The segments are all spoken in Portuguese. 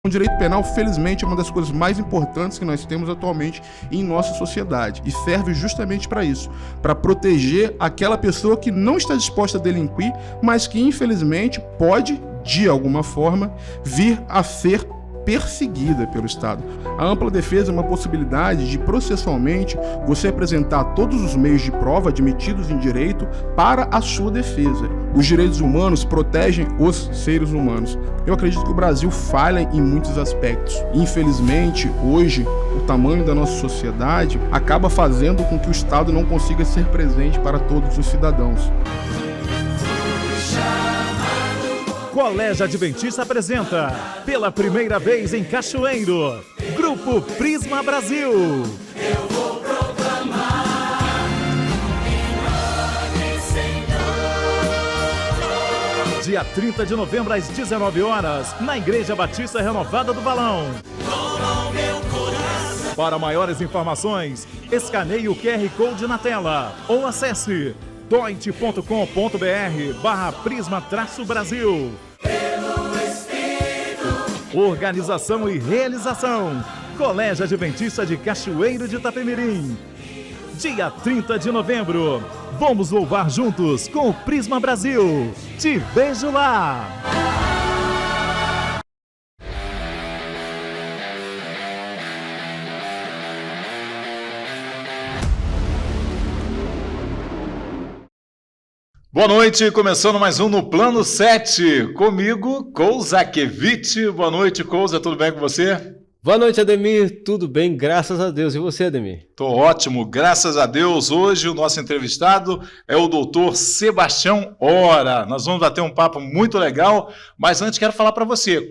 O direito penal, felizmente, é uma das coisas mais importantes que nós temos atualmente em nossa sociedade e serve justamente para isso, para proteger aquela pessoa que não está disposta a delinquir, mas que, infelizmente, pode, de alguma forma, vir a ser perseguida pelo Estado. A ampla defesa é uma possibilidade de, processualmente, você apresentar todos os meios de prova admitidos em direito para a sua defesa. Os direitos humanos protegem os seres humanos. Eu acredito que o Brasil falha em muitos aspectos. Infelizmente, hoje, o tamanho da nossa sociedade acaba fazendo com que o Estado não consiga ser presente para todos os cidadãos. Colégio Adventista apresenta, pela primeira vez em Cachoeiro, Grupo Prisma Brasil. Eu vou proclamar em nome, Senhor. Dia 30 de novembro, às 19 horas, na Igreja Batista Renovada do Balão. Com o meu coração. Para maiores informações, escaneie o QR Code na tela ou acesse doit.com.br/prisma-brasil. Organização e realização, Colégio Adventista de Cachoeiro de Itapemirim. Dia 30 de novembro, vamos louvar juntos com o Prisma Brasil. Te vejo lá! Boa noite, começando mais um no Plano 7, comigo, Kouzakevich. Boa noite, Kouza, tudo bem com você? Boa noite, Ademir, tudo bem, graças a Deus. E você, Ademir? Tô ótimo, graças a Deus. Hoje o nosso entrevistado é o doutor Sebastião Hora. Nós vamos bater um papo muito legal, mas antes quero falar para você,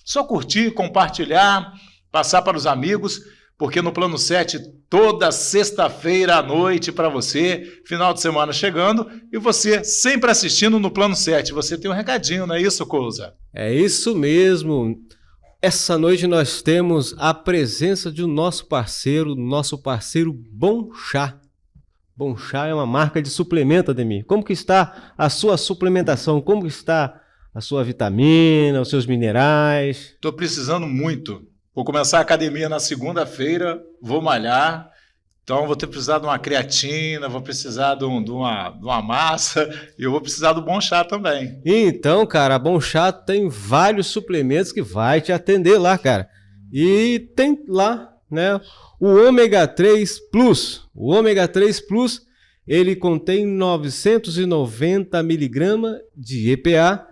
só curtir, compartilhar, passar para os amigos, porque no Plano 7, toda sexta-feira à noite para você, final de semana chegando, e você sempre assistindo no Plano 7. Você tem um recadinho, não é isso, Kouza? É isso mesmo. Essa noite nós temos a presença de nosso parceiro Bom Chá. Bom Chá é uma marca de suplemento, Ademir. Como que está a sua suplementação? Como que está a sua vitamina, os seus minerais? Estou precisando muito. Vou começar a academia na segunda-feira, vou malhar, então vou ter precisado de uma creatina, vou precisar de uma massa e eu vou precisar do Bom Chá também. Então, cara, a Bom Chá tem vários suplementos que vai te atender lá, cara. E tem lá, né, o Ômega 3 Plus. O Ômega 3 Plus, ele contém 990 miligramas de EPA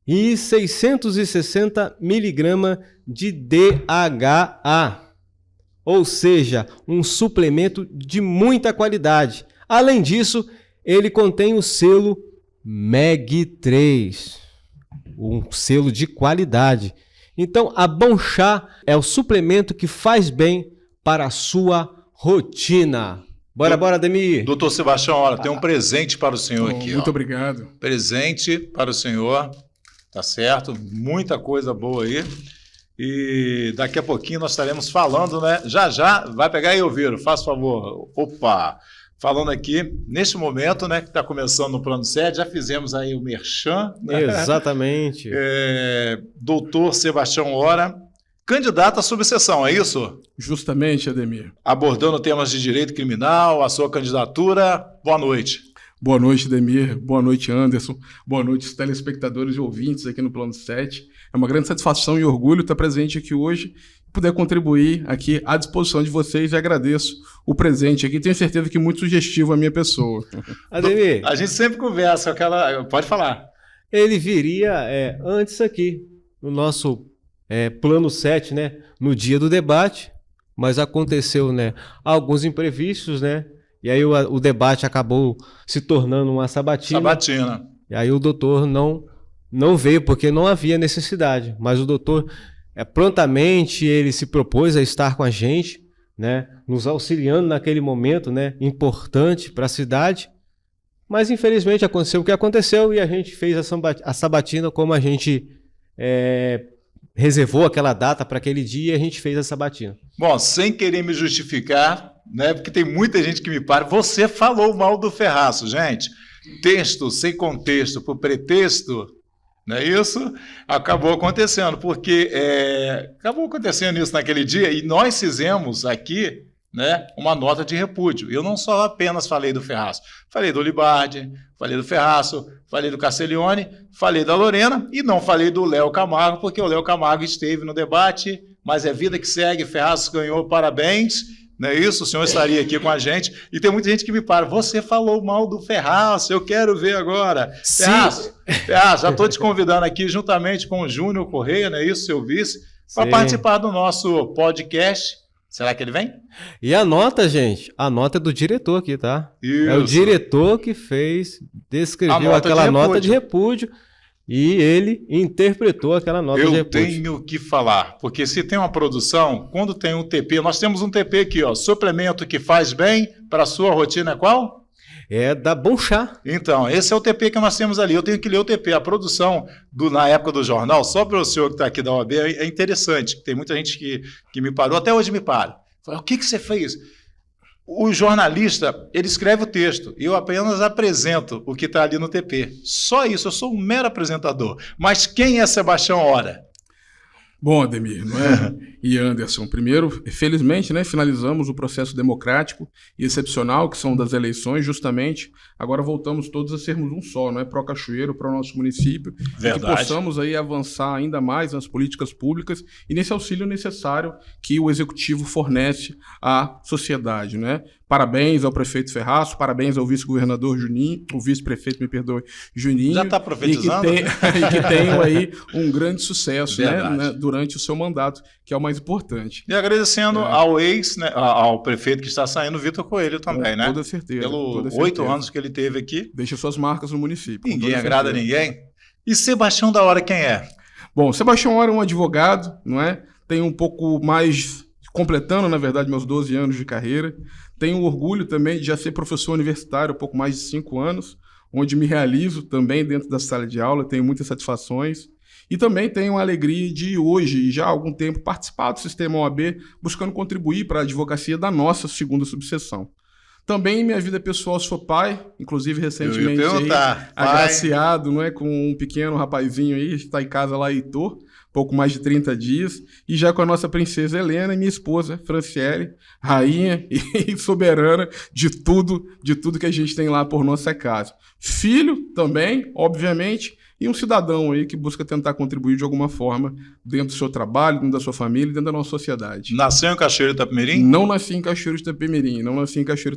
e 660 miligramas de DHA, ou seja, um suplemento de muita qualidade. Além disso, ele contém o selo MEG 3, um selo de qualidade. Então, a Bom Chá é o suplemento que faz bem para a sua rotina. Bora, Ademir. Doutor Sebastião, olha, tem um presente para o senhor aqui. Muito obrigado. Presente para o senhor, tá certo? Muita coisa boa aí. E daqui a pouquinho nós estaremos falando, né? Já, vai pegar aí, Elviro, faz favor. Opa! Falando aqui, neste momento, né, que está começando no Plano 7, já fizemos aí o merchan, né? Exatamente. Doutor Sebastião Hora, candidato à subseção, é isso? Justamente, Ademir. Abordando temas de direito criminal, a sua candidatura. Boa noite. Boa noite, Ademir. Boa noite, Anderson. Boa noite, os telespectadores e ouvintes aqui no Plano 7. É uma grande satisfação e orgulho estar presente aqui hoje e poder contribuir aqui à disposição de vocês e agradeço o presente aqui. Tenho certeza que muito sugestivo a minha pessoa. Ademir, A gente sempre conversa, aquela... Pode falar. ele viria antes aqui, no nosso Plano 7, né, no dia do debate, mas aconteceu, né, alguns imprevistos, né, e aí o debate acabou se tornando uma sabatina. Sabatina. E aí o doutor não veio porque não havia necessidade, mas o doutor prontamente ele se propôs a estar com a gente, né, nos auxiliando naquele momento, né, importante para a cidade, mas infelizmente aconteceu o que aconteceu e a gente fez a sabatina como a gente reservou aquela data para aquele dia e a gente fez a sabatina. Bom, sem querer me justificar, né, porque tem muita gente que me para, você falou mal do Ferraço, gente. Texto sem contexto por pretexto Não é isso? Acabou acontecendo, porque acabou acontecendo isso naquele dia e nós fizemos aqui, né, uma nota de repúdio. Eu não só apenas falei do Ferraço, falei do Libardi, falei do Ferraço, falei do Castiglione, falei da Lorena e não falei do Léo Camargo, porque o Léo Camargo esteve no debate, mas é vida que segue, Ferraço ganhou, parabéns, não é isso? O senhor estaria aqui com a gente e tem muita gente que me para, você falou mal do Ferraço, eu quero ver agora. Ferraço, já estou te convidando aqui juntamente com o Júnior Correia, não é isso, seu vice, para participar do nosso podcast. Será que ele vem? E a nota, gente, a nota é do diretor aqui, tá? Isso. É o diretor que descreveu aquela nota de repúdio e ele interpretou aquela nota de repúdio. Eu tenho que falar, porque se tem uma produção, quando tem um TP, nós temos um TP aqui, ó, suplemento que faz bem para a sua rotina, é qual? É da Bom Chá. Então, esse é o TP que nós temos ali. Eu tenho que ler o TP. A produção na época do jornal, só para o senhor que está aqui da OAB, é interessante. Tem muita gente que me parou, até hoje me para. Fala, o que você fez? O jornalista, ele escreve o texto e eu apenas apresento o que está ali no TP. Só isso, eu sou um mero apresentador. Mas quem é Sebastião Hora? Bom, Ademir, não é? E Anderson, primeiro, felizmente, né, finalizamos o processo democrático e excepcional, que são das eleições, justamente. Agora voltamos todos a sermos um só, não é? Pró-Cachoeiro, para o nosso município. Verdade. E que possamos aí avançar ainda mais nas políticas públicas e nesse auxílio necessário que o Executivo fornece à sociedade, né? Parabéns ao prefeito Ferraço, parabéns ao vice-governador Juninho, o vice-prefeito, me perdoe, Juninho. Já está profetizando? E que tenham aí um grande sucesso, né, durante o seu mandato, que é o mais importante. E agradecendo ao né, ao prefeito que está saindo, Vitor Coelho também, com né? Toda certeza. Pelos 8 anos que ele teve aqui. Deixa suas marcas no município. Ninguém agrada ninguém. E Sebastião da Hora quem é? Bom, Sebastião Hora é um advogado, não é? Tem um pouco mais, completando, na verdade, meus 12 anos de carreira. Tenho orgulho também de já ser professor universitário há pouco mais de 5 anos, onde me realizo também dentro da sala de aula, tenho muitas satisfações. E também tenho a alegria de hoje, já há algum tempo, participar do Sistema OAB, buscando contribuir para a advocacia da nossa segunda subseção. Também em minha vida pessoal sou pai, inclusive recentemente agraciado, não é, com um pequeno rapazinho aí, está em casa lá, Heitor, pouco mais de 30 dias, e já com a nossa princesa Helena e minha esposa, Franciele, rainha e soberana de tudo que a gente tem lá por nossa casa. Filho também, obviamente, e um cidadão aí que busca tentar contribuir de alguma forma dentro do seu trabalho, dentro da sua família, dentro da nossa sociedade. Nasceu em Cachoeiro de Itapemirim? Não nasci em Cachoeiro de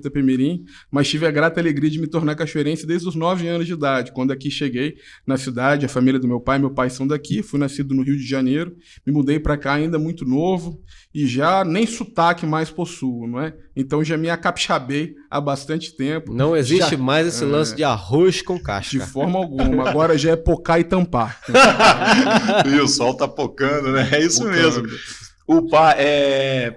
Itapemirim, mas tive a grata alegria de me tornar cachoeirense desde os 9 anos de idade, quando aqui cheguei na cidade, a família do meu pai são daqui, fui nascido no Rio de Janeiro, me mudei para cá ainda muito novo e já nem sotaque mais possuo, não é? Então já me acapixabei há bastante tempo. Não existe mais esse lance de arroz com casca. De forma alguma, agora já é pocar e tampar. E o sol tá pocando, né? É isso mesmo. O pai,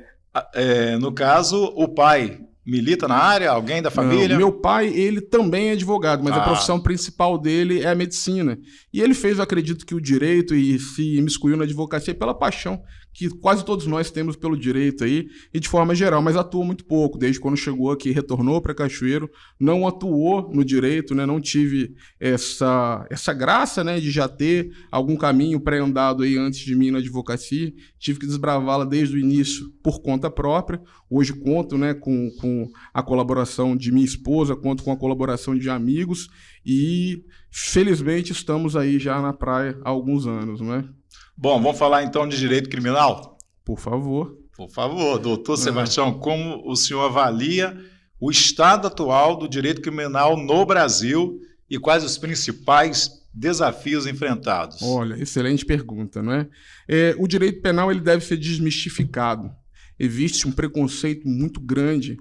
no caso, o pai milita na área? Alguém da família? Não, meu pai, ele também é advogado, mas a profissão principal dele é a medicina. E ele fez, eu acredito, que o direito e se imiscuiu na advocacia pela paixão que quase todos nós temos pelo direito aí, e de forma geral, mas atuou muito pouco, desde quando chegou aqui, retornou para Cachoeiro, não atuou no direito, né, não tive essa graça, né, de já ter algum caminho pré-andado aí antes de mim na advocacia, tive que desbravá-la desde o início por conta própria. Hoje conto, né, com a colaboração de minha esposa, conto com a colaboração de amigos e felizmente estamos aí já na praia há alguns anos, né? Bom, vamos falar então de direito criminal? Por favor. Por favor, doutor Sebastião, como o senhor avalia o estado atual do direito criminal no Brasil e quais os principais desafios enfrentados? Olha, excelente pergunta, não é? O direito penal ele deve ser desmistificado. Existe um preconceito muito grande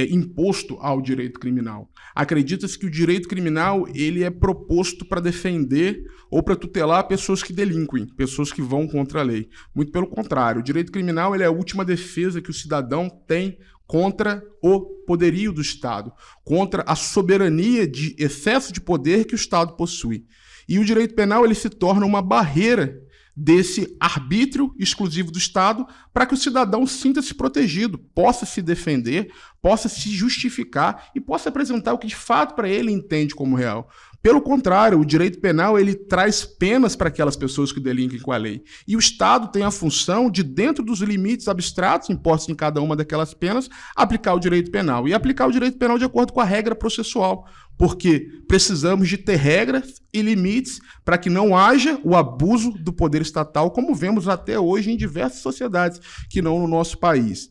imposto ao direito criminal. Acredita-se que o direito criminal ele é proposto para defender ou para tutelar pessoas que delinquem, pessoas que vão contra a lei. Muito pelo contrário, o direito criminal ele é a última defesa que o cidadão tem contra o poderio do Estado, contra a soberania de excesso de poder que o Estado possui. E o direito penal ele se torna uma barreira desse arbítrio exclusivo do Estado para que o cidadão sinta-se protegido, possa se defender, possa se justificar e possa apresentar o que de fato para ele entende como real. Pelo contrário, o direito penal ele traz penas para aquelas pessoas que delinquem com a lei. E o Estado tem a função de, dentro dos limites abstratos impostos em cada uma daquelas penas, aplicar o direito penal. E aplicar o direito penal de acordo com a regra processual. Porque precisamos de ter regras e limites para que não haja o abuso do poder estatal, como vemos até hoje em diversas sociedades, que não no nosso país.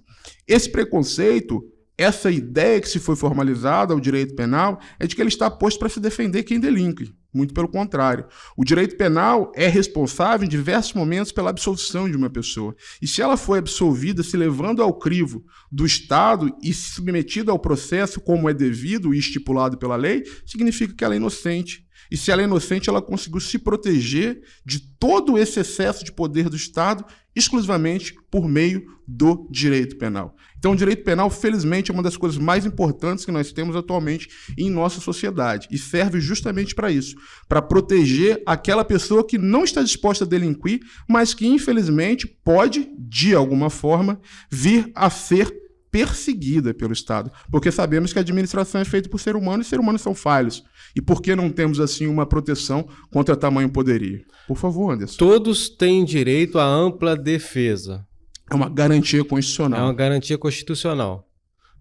Esse preconceito, essa ideia que se foi formalizada ao direito penal é de que ele está posto para se defender quem delinque. Muito pelo contrário. O direito penal é responsável em diversos momentos pela absolvição de uma pessoa. E se ela foi absolvida se levando ao crivo do Estado e submetida ao processo como é devido e estipulado pela lei, significa que ela é inocente. E se ela é inocente, ela conseguiu se proteger de todo esse excesso de poder do Estado exclusivamente por meio do direito penal. Então, o direito penal, felizmente, é uma das coisas mais importantes que nós temos atualmente em nossa sociedade e serve justamente para isso, para proteger aquela pessoa que não está disposta a delinquir, mas que, infelizmente, pode, de alguma forma, vir a ser perseguida pelo Estado, porque sabemos que a administração é feita por ser humano e seres humanos são falhos. E por que não temos, assim, uma proteção contra tamanho poderio? Por favor, Anderson. Todos têm direito à ampla defesa. É uma garantia constitucional. É uma garantia constitucional.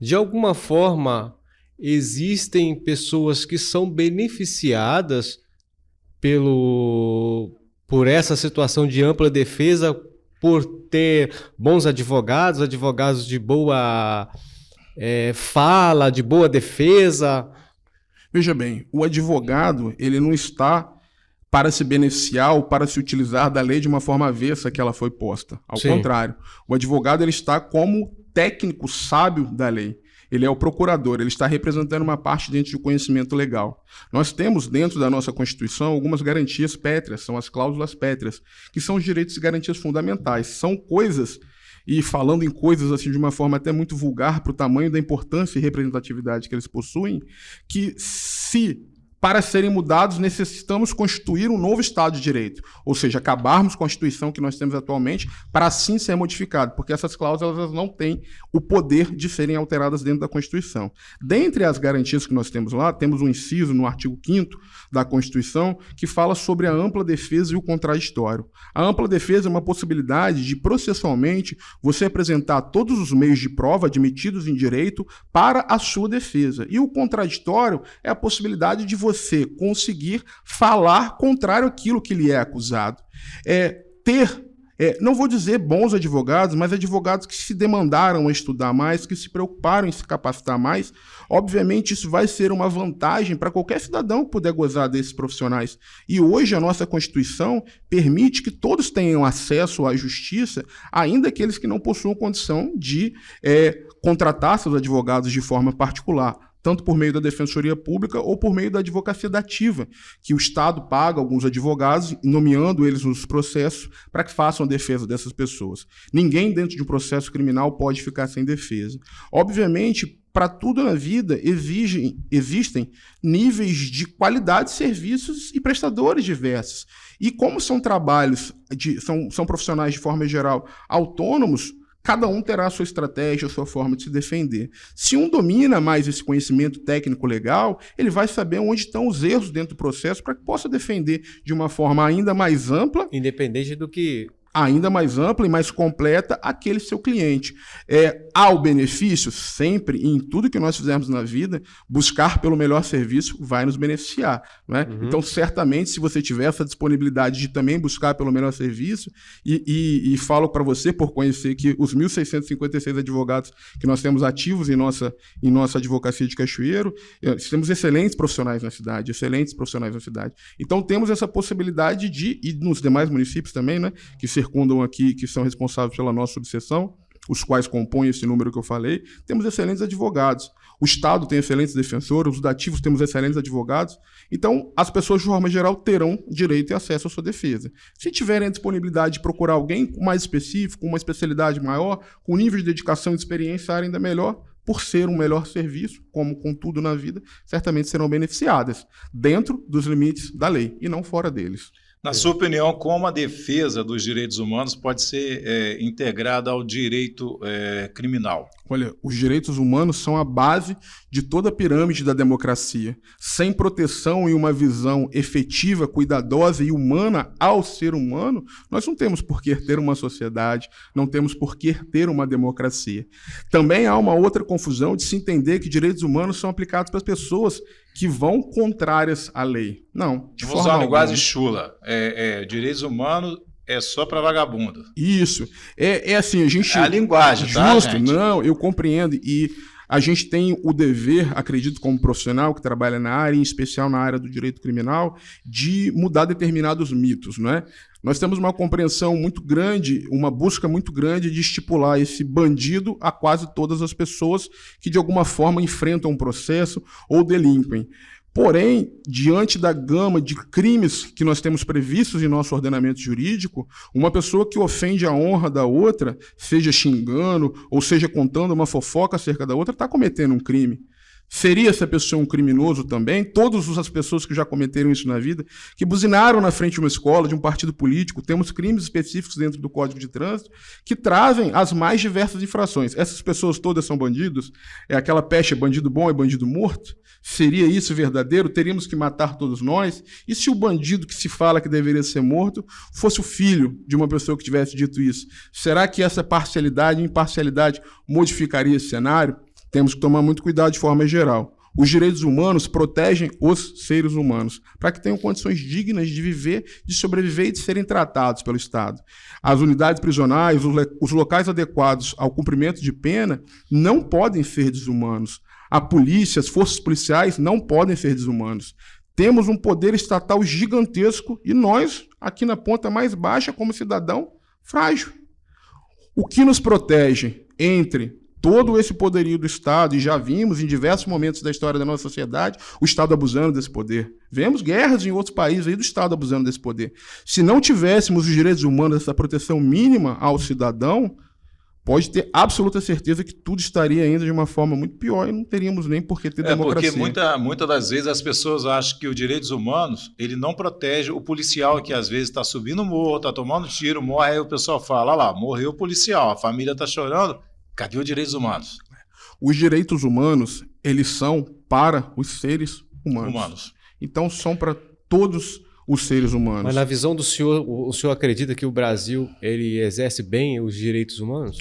De alguma forma, existem pessoas que são beneficiadas por essa situação de ampla defesa, por ter bons advogados, advogados de boa fala, de boa defesa. Veja bem, o advogado ele não está para se beneficiar ou para se utilizar da lei de uma forma avessa que ela foi posta. Ao Sim. contrário, o advogado ele está como técnico sábio da lei. Ele é o procurador, ele está representando uma parte dentro do conhecimento legal. Nós temos dentro da nossa Constituição algumas garantias pétreas, são as cláusulas pétreas, que são os direitos e garantias fundamentais. São coisas, e falando em coisas assim de uma forma até muito vulgar para o tamanho da importância e representatividade que eles possuem, que se para serem mudados, necessitamos constituir um novo Estado de Direito, ou seja, acabarmos com a Constituição que nós temos atualmente para assim ser modificado, porque essas cláusulas elas não têm o poder de serem alteradas dentro da Constituição. Dentre as garantias que nós temos lá, temos um inciso no artigo 5º da Constituição que fala sobre a ampla defesa e o contraditório. A ampla defesa é uma possibilidade de, processualmente, você apresentar todos os meios de prova admitidos em direito para a sua defesa. E o contraditório é a possibilidade de você conseguir falar contrário àquilo que lhe é acusado. Não vou dizer bons advogados, mas advogados que se demandaram a estudar mais, que se preocuparam em se capacitar mais. Obviamente, isso vai ser uma vantagem para qualquer cidadão que puder gozar desses profissionais. E hoje a nossa Constituição permite que todos tenham acesso à justiça, ainda aqueles que não possuam condição de contratar seus advogados de forma particular, tanto por meio da Defensoria Pública ou por meio da advocacia dativa, que o Estado paga alguns advogados, nomeando eles nos processos, para que façam a defesa dessas pessoas. Ninguém dentro de um processo criminal pode ficar sem defesa. Obviamente, para tudo na vida existem níveis de qualidade de serviços e prestadores diversos. E como são trabalhos, são profissionais de forma geral autônomos, cada um terá a sua estratégia, a sua forma de se defender. Se um domina mais esse conhecimento técnico legal, ele vai saber onde estão os erros dentro do processo para que possa defender de uma forma ainda mais ampla, Independente do que... ainda mais ampla e mais completa aquele seu cliente. Há o benefício, sempre, e em tudo que nós fizermos na vida, buscar pelo melhor serviço vai nos beneficiar. Né? Então, certamente, se você tiver essa disponibilidade de também buscar pelo melhor serviço, e falo para você, por conhecer que os 1.656 advogados que nós temos ativos em nossa advocacia de Cachoeiro, temos excelentes profissionais na cidade, Então, temos essa possibilidade e nos demais municípios também, né, que circundam aqui, que são responsáveis pela nossa subseção, os quais compõem esse número que eu falei, temos excelentes advogados. O Estado tem excelentes defensores, os dativos temos excelentes advogados. Então, as pessoas, de forma geral, terão direito e acesso à sua defesa. Se tiverem a disponibilidade de procurar alguém mais específico, com uma especialidade maior, com nível de dedicação e de experiência ainda melhor, por ser um melhor serviço, como com tudo na vida, certamente serão beneficiadas, dentro dos limites da lei e não fora deles. Na sua opinião, como a defesa dos direitos humanos pode ser integrada ao direito criminal? Olha, os direitos humanos são a base de toda a pirâmide da democracia. Sem proteção e uma visão efetiva, cuidadosa e humana ao ser humano, nós não temos por que ter uma sociedade, não temos por que ter uma democracia. Também há uma outra confusão de se entender que direitos humanos são aplicados para as pessoas que vão contrárias à lei. Não, de Vou forma usar uma linguagem alguma. chula. Direitos humanos é só para vagabundo. Isso. É assim, a gente... É a linguagem, tá, Justo, gente? não, eu compreendo. E a gente tem o dever, acredito, como profissional que trabalha na área, em especial na área do direito criminal, de mudar determinados mitos, não é? Nós temos uma compreensão muito grande, uma busca muito grande de estipular esse bandido a quase todas as pessoas que de alguma forma enfrentam um processo ou delinquem. Porém, diante da gama de crimes que nós temos previstos em nosso ordenamento jurídico, uma pessoa que ofende a honra da outra, seja xingando ou seja contando uma fofoca acerca da outra, está cometendo um crime. Seria essa pessoa um criminoso também? Todas as pessoas que já cometeram isso na vida, que buzinaram na frente de uma escola, de um partido político, temos crimes específicos dentro do Código de Trânsito que trazem as mais diversas infrações. Essas pessoas todas são bandidos? É aquela pecha, bandido bom é bandido morto? Seria isso verdadeiro? Teríamos que matar todos nós? E se o bandido que se fala que deveria ser morto fosse o filho de uma pessoa que tivesse dito isso? Será que essa parcialidade e imparcialidade modificaria esse cenário? Temos que tomar muito cuidado de forma geral. Os direitos humanos protegem os seres humanos, para que tenham condições dignas de viver, de sobreviver e de serem tratados pelo Estado. As unidades prisionais, os locais adequados ao cumprimento de pena, não podem ser desumanos. A polícia, as forças policiais não podem ser desumanos. Temos um poder estatal gigantesco e nós, aqui na ponta mais baixa, como cidadão, frágil. O que nos protege entre todo esse poderio do Estado, e já vimos em diversos momentos da história da nossa sociedade o Estado abusando desse poder. Vemos guerras em outros países aí do Estado abusando desse poder. Se não tivéssemos os direitos humanos, essa proteção mínima ao cidadão, pode ter absoluta certeza que tudo estaria ainda de uma forma muito pior e não teríamos nem por que ter democracia. Porque muitas das vezes as pessoas acham que os direitos humanos, ele não protege o policial que às vezes está subindo morro, está tomando tiro, morre, aí o pessoal fala, olha lá, morreu o policial, a família está chorando. Cadê os direitos humanos? Os direitos humanos, eles são para os seres humanos. Então, são para todos os seres humanos. Mas na visão do senhor, o senhor acredita que o Brasil ele exerce bem os direitos humanos?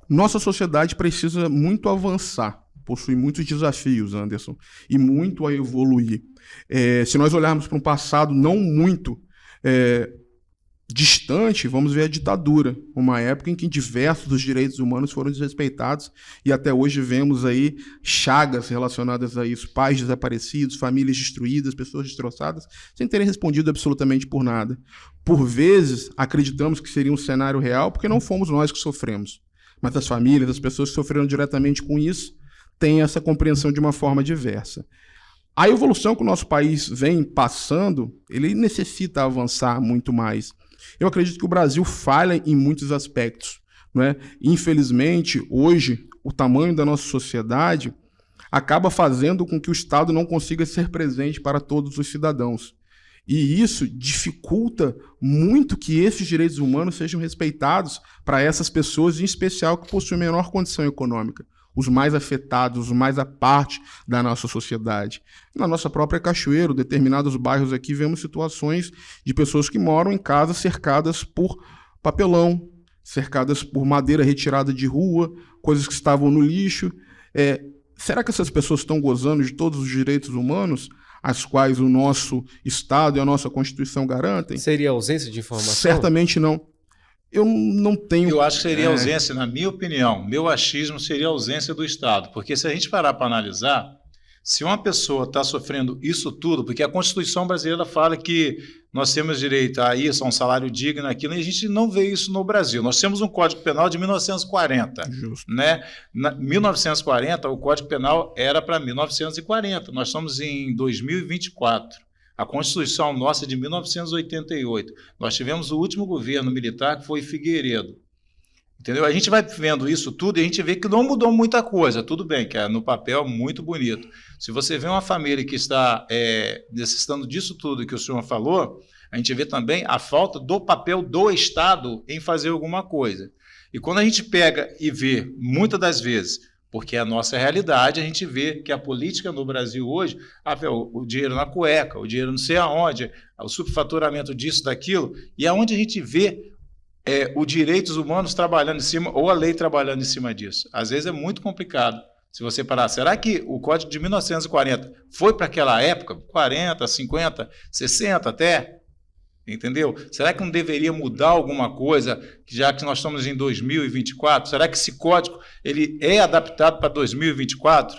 Nossa sociedade precisa muito avançar, possui muitos desafios, Anderson, e muito a evoluir. Se nós olharmos para um passado não muito distante, vamos ver a ditadura, uma época em que diversos dos direitos humanos foram desrespeitados e até hoje vemos aí chagas relacionadas a isso, pais desaparecidos, famílias destruídas, pessoas destroçadas, sem terem respondido absolutamente por nada. Por vezes, acreditamos que seria um cenário real porque não fomos nós que sofremos, mas as famílias, as pessoas que sofreram diretamente com isso, têm essa compreensão de uma forma diversa. A evolução que o nosso país vem passando, ele necessita avançar muito mais. Eu acredito que o Brasil falha em muitos aspectos, não é? Infelizmente, hoje, o tamanho da nossa sociedade acaba fazendo com que o Estado não consiga ser presente para todos os cidadãos. E isso dificulta muito que esses direitos humanos sejam respeitados para essas pessoas, em especial que possuem menor condição econômica, os mais afetados, os mais à parte da nossa sociedade. Na nossa própria Cachoeiro, determinados bairros aqui, vemos situações de pessoas que moram em casas cercadas por papelão, cercadas por madeira retirada de rua, coisas que estavam no lixo. Será que essas pessoas estão gozando de todos os direitos humanos, as quais o nosso Estado e a nossa Constituição garantem? Seria ausência de informação? Certamente não. Eu não tenho... Eu acho que seria ausência, na minha opinião, meu achismo seria ausência do Estado, porque se a gente parar para analisar, se uma pessoa está sofrendo isso tudo, porque a Constituição brasileira fala que nós temos direito a isso, a um salário digno, aquilo, e a gente não vê isso no Brasil. Nós temos um Código Penal de 1940. Justo. Né? Em 1940, o Código Penal era para 1940. Nós estamos em 2024. A Constituição nossa é de 1988. Nós tivemos o último governo militar, que foi Figueiredo. Entendeu? A gente vai vendo isso tudo e a gente vê que não mudou muita coisa. Tudo bem, que é no papel muito bonito. Se você vê uma família que está necessitando disso tudo que o senhor falou, a gente vê também a falta do papel do Estado em fazer alguma coisa. E quando a gente pega e vê, muitas das vezes, porque é a nossa realidade, a gente vê que a política no Brasil hoje, o dinheiro na cueca, o dinheiro não sei aonde, o superfaturamento disso, daquilo, e aonde a gente vê os direitos humanos trabalhando em cima, ou a lei trabalhando em cima disso. Às vezes é muito complicado. Se você parar, será que o Código de 1940 foi para aquela época? 40, 50, 60 até? Entendeu? Será que não deveria mudar alguma coisa, já que nós estamos em 2024? Será que esse código ele é adaptado para 2024?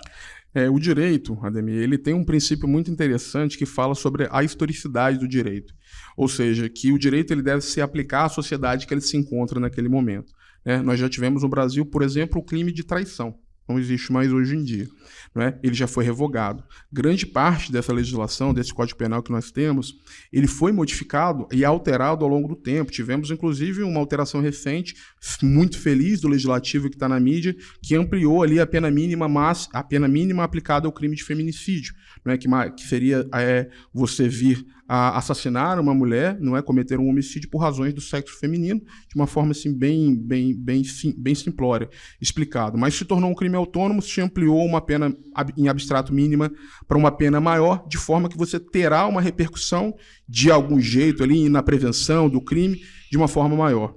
O direito, Ademir, ele tem um princípio muito interessante que fala sobre a historicidade do direito. Ou seja, que o direito ele deve se aplicar à sociedade que ele se encontra naquele momento. Nós já tivemos no Brasil, por exemplo, o crime de traição. Não existe mais hoje em dia. Ele já foi revogado. Grande parte dessa legislação, desse Código Penal que nós temos, ele foi modificado e alterado ao longo do tempo. Tivemos, inclusive, uma alteração recente, muito feliz, do Legislativo que está na mídia, que ampliou ali a pena mínima aplicada ao crime de feminicídio, que seria você vir a assassinar uma mulher, cometer um homicídio por razões do sexo feminino, de uma forma assim, bem simplória, explicado. Mas se tornou um crime autônomo, se ampliou uma pena em abstrato mínima para uma pena maior, de forma que você terá uma repercussão de algum jeito ali na prevenção do crime de uma forma maior.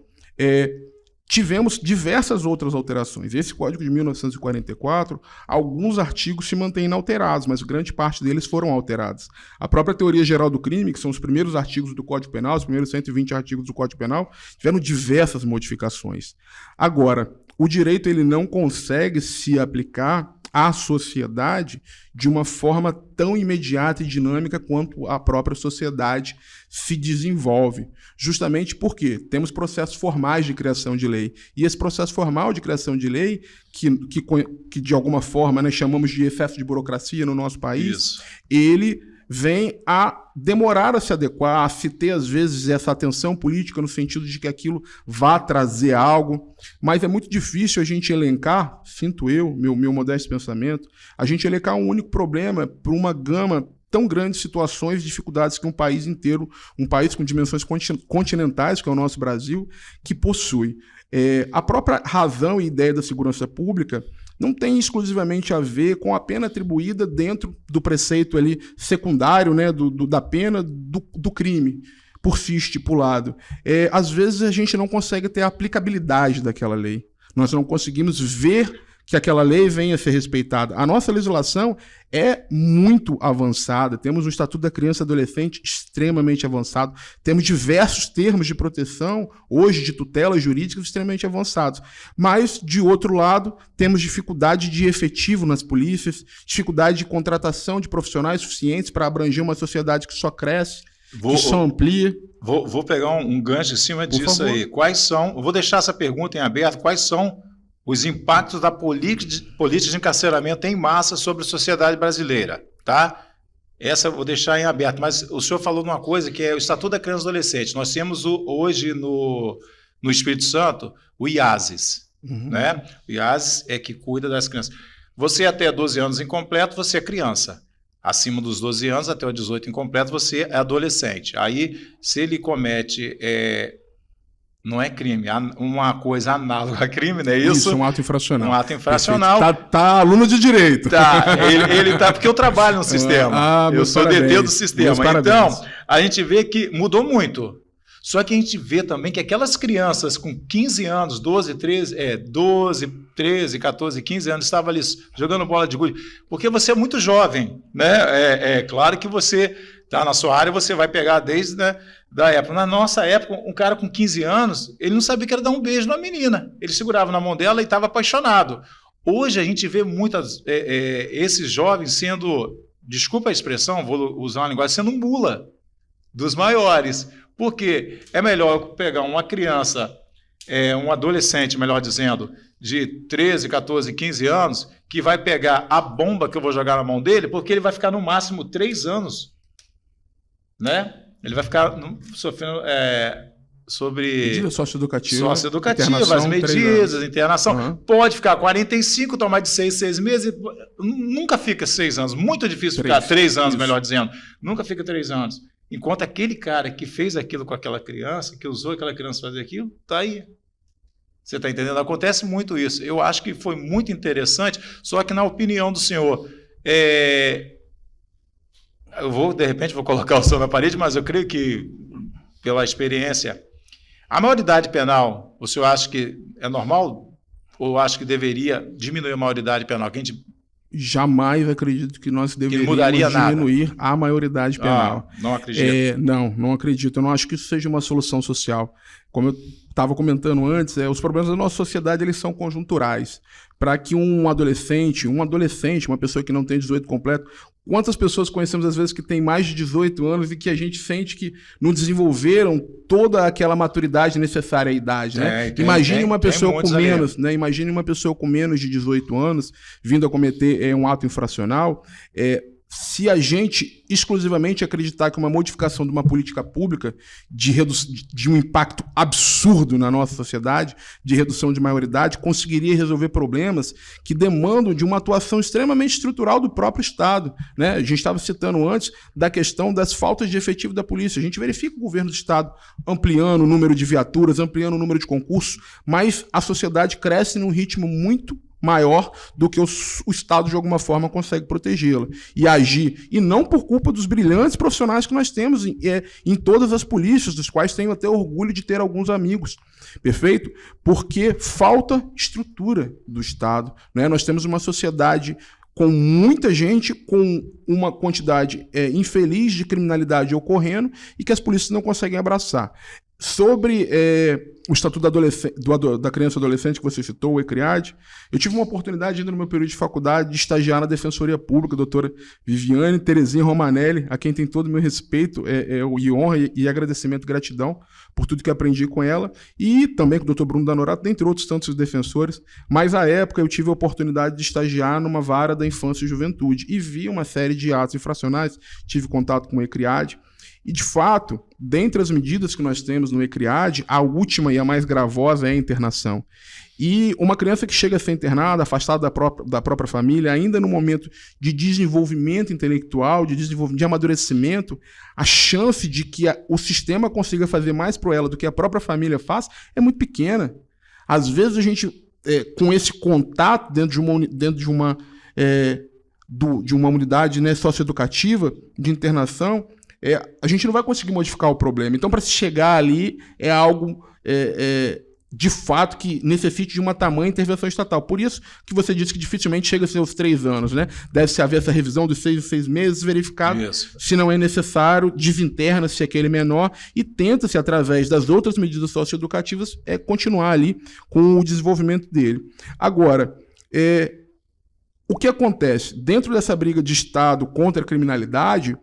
Tivemos diversas outras alterações. Esse Código de 1944, alguns artigos se mantêm inalterados, mas grande parte deles foram alterados. A própria Teoria Geral do Crime, que são os primeiros artigos do Código Penal, os primeiros 120 artigos do Código Penal, tiveram diversas modificações. Agora, o direito ele não consegue se aplicar à sociedade de uma forma tão imediata e dinâmica quanto a própria sociedade se desenvolve. Justamente porque temos processos formais de criação de lei. E esse processo formal de criação de lei, que de alguma forma nós chamamos de excesso de burocracia no nosso país, ele vem a demorar a se adequar, a se ter, às vezes, essa atenção política no sentido de que aquilo vá trazer algo, mas é muito difícil a gente elencar, sinto eu, meu modesto pensamento, a gente elencar um único problema por uma gama tão grande de situações e dificuldades que um país inteiro, um país com dimensões continentais, que é o nosso Brasil, que possui. A própria razão e ideia da segurança pública não tem exclusivamente a ver com a pena atribuída dentro do preceito ali secundário, da pena do crime por si estipulado. Às vezes a gente não consegue ter a aplicabilidade daquela lei. Nós não conseguimos ver que aquela lei venha a ser respeitada. A nossa legislação é muito avançada, temos um Estatuto da Criança e Adolescente extremamente avançado, temos diversos termos de proteção, hoje de tutela jurídica, extremamente avançados. Mas, de outro lado, temos dificuldade de efetivo nas polícias, dificuldade de contratação de profissionais suficientes para abranger uma sociedade que só cresce, que só amplia. Vou pegar um gancho em cima disso aí. Eu vou deixar essa pergunta em aberto, quais são os impactos da política de encarceramento em massa sobre a sociedade brasileira, tá? Essa eu vou deixar em aberto, mas o senhor falou de uma coisa que é o Estatuto da Criança e Adolescente. Nós temos hoje no Espírito Santo o IASES, né? O IASES é que cuida das crianças. Você até 12 anos incompleto, você é criança. Acima dos 12 anos, até os 18 incompleto, você é adolescente. Aí, se ele comete... não é crime, uma coisa análoga a crime, não é isso? Isso, um ato infracional. Um ato infracional. Tá aluno de direito. Ele tá, porque eu trabalho no sistema. Eu sou DT do sistema. Então, a gente vê que mudou muito. Só que a gente vê também que aquelas crianças com 15 anos, 12, 13, 14, 15 anos, estavam ali jogando bola de gude, porque você é muito jovem, né? Claro que você está na sua área, você vai pegar desde da época. Na nossa época, um cara com 15 anos, ele não sabia que era dar um beijo na menina. Ele segurava na mão dela e estava apaixonado. Hoje a gente vê esses jovens sendo, desculpa a expressão, vou usar uma linguagem, sendo mula dos maiores. Porque é melhor pegar uma criança, um adolescente, melhor dizendo, de 13, 14, 15 anos, que vai pegar a bomba que eu vou jogar na mão dele, porque ele vai ficar no máximo 3 anos, né? Ele vai ficar sofrendo sobre... Medidas socioeducativas, as medidas, internação. Pode ficar 45, tomar de 6 meses, nunca fica 6 anos. Muito difícil ficar 3 anos, melhor dizendo. Nunca fica 3 anos. enquanto aquele cara que fez aquilo com aquela criança, que usou aquela criança para fazer aquilo, está aí. Você está entendendo? Acontece muito isso. Eu acho que foi muito interessante, só que na opinião do senhor, de repente, vou colocar o som na parede, mas eu creio que, pela experiência, a maioridade penal, o senhor acha que é normal ou acha que deveria diminuir a maioridade penal? Que a gente... Jamais acredito que nós deveríamos mudaria diminuir a maioridade penal. Não acredito. Não acredito. Eu não acho que isso seja uma solução social. Como eu estava comentando antes, os problemas da nossa sociedade eles são conjunturais. Para que um adolescente, uma pessoa que não tem 18 completo, quantas pessoas conhecemos às vezes que têm mais de 18 anos e que a gente sente que não desenvolveram toda aquela maturidade necessária à idade, né? Imagine uma pessoa com menos, né? Imagine uma pessoa com menos de 18 anos vindo a cometer um ato infracional. Se a gente exclusivamente acreditar que uma modificação de uma política pública de um impacto absurdo na nossa sociedade, de redução de maioridade, conseguiria resolver problemas que demandam de uma atuação extremamente estrutural do próprio Estado, né? A gente estava citando antes da questão das faltas de efetivo da polícia. A gente verifica o governo do Estado ampliando o número de viaturas, ampliando o número de concursos, mas a sociedade cresce num ritmo muito maior do que o Estado, de alguma forma, consegue protegê-la e agir. E não por culpa dos brilhantes profissionais que nós temos em todas as polícias, dos quais tenho até orgulho de ter alguns amigos. Perfeito? Porque falta estrutura do Estado, né? Nós temos uma sociedade com muita gente, com uma quantidade infeliz de criminalidade ocorrendo e que as polícias não conseguem abraçar. Sobre o Estatuto da Criança e Adolescente que você citou, o ECRIAD, eu tive uma oportunidade ainda no meu período de faculdade de estagiar na Defensoria Pública, a doutora Viviane Terezinha Romanelli, a quem tem todo o meu respeito e honra e agradecimento e gratidão por tudo que aprendi com ela, e também com o doutor Bruno Danorato, dentre outros tantos defensores, mas à época eu tive a oportunidade de estagiar numa vara da infância e juventude e vi uma série de atos infracionais, tive contato com o ECRIAD. E, de fato, dentre as medidas que nós temos no ECRIAD, a última e a mais gravosa é a internação. E uma criança que chega a ser internada, afastada da própria família, ainda no momento de desenvolvimento intelectual, de amadurecimento, a chance de que o sistema consiga fazer mais por ela do que a própria família faz é muito pequena. Às vezes a gente, com esse contato dentro de uma unidade, né, socioeducativa de internação, a gente não vai conseguir modificar o problema. Então, para se chegar ali, é algo, de fato, que necessite de uma tamanha intervenção estatal. Por isso que você disse que dificilmente chega a ser os 3 anos, né? Deve-se haver essa revisão dos 6 em 6 meses, verificado se não é necessário, desinterna-se aquele menor e tenta-se, através das outras medidas socioeducativas, continuar ali com o desenvolvimento dele. Agora, o que acontece? Dentro dessa briga de Estado contra a criminalidade,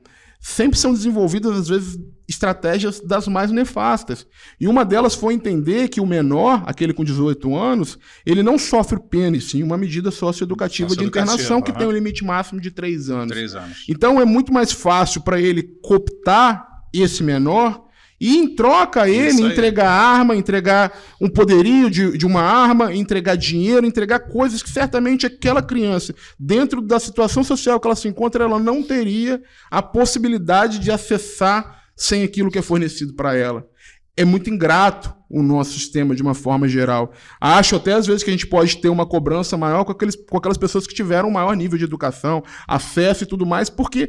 sempre são desenvolvidas, às vezes, estratégias das mais nefastas. E uma delas foi entender que o menor, aquele com 18 anos, ele não sofre pena, e sim uma medida socioeducativa de internação, que tem um limite máximo de 3 anos. 3 anos. Então é muito mais fácil para ele cooptar esse menor e, em troca, ele entregar arma, entregar um poderio de uma arma, entregar dinheiro, entregar coisas que certamente aquela criança, dentro da situação social que ela se encontra, ela não teria a possibilidade de acessar sem aquilo que é fornecido para ela. É muito ingrato o nosso sistema de uma forma geral. Acho até às vezes que a gente pode ter uma cobrança maior com aquelas pessoas que tiveram um maior nível de educação, acesso e tudo mais, porque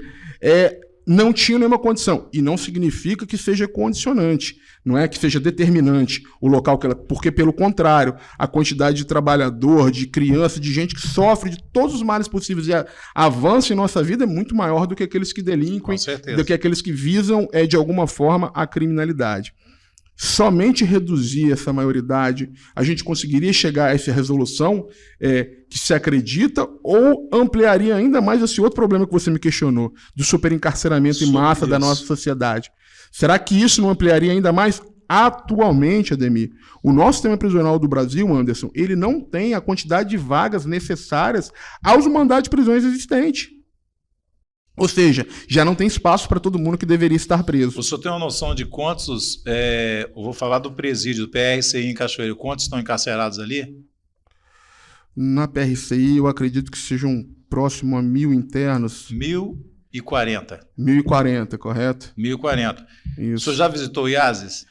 não tinha nenhuma condição. E não significa que seja condicionante, não é que seja determinante o local que ela... Porque, pelo contrário, a quantidade de trabalhador, de criança, de gente que sofre de todos os males possíveis e avança em nossa vida é muito maior do que aqueles que delinquem, do que aqueles que visam, de alguma forma, a criminalidade. Somente reduzir essa maioridade, a gente conseguiria chegar a essa resolução que se acredita, ou ampliaria ainda mais esse outro problema que você me questionou, do superencarceramento em massa da nossa sociedade. Será que isso não ampliaria ainda mais? Atualmente, Ademir, o nosso sistema prisional do Brasil, Anderson, ele não tem a quantidade de vagas necessárias aos mandados de prisões existentes. Ou seja, já não tem espaço para todo mundo que deveria estar preso. O senhor tem uma noção de quantos, eu vou falar do presídio, do PRCI em Cachoeiro, quantos estão encarcerados ali? Na PRCI, eu acredito que sejam próximo a 1.000 internos. 1.000? 1040. 1040, correto? 1040. O Isso. senhor já visitou o IASES?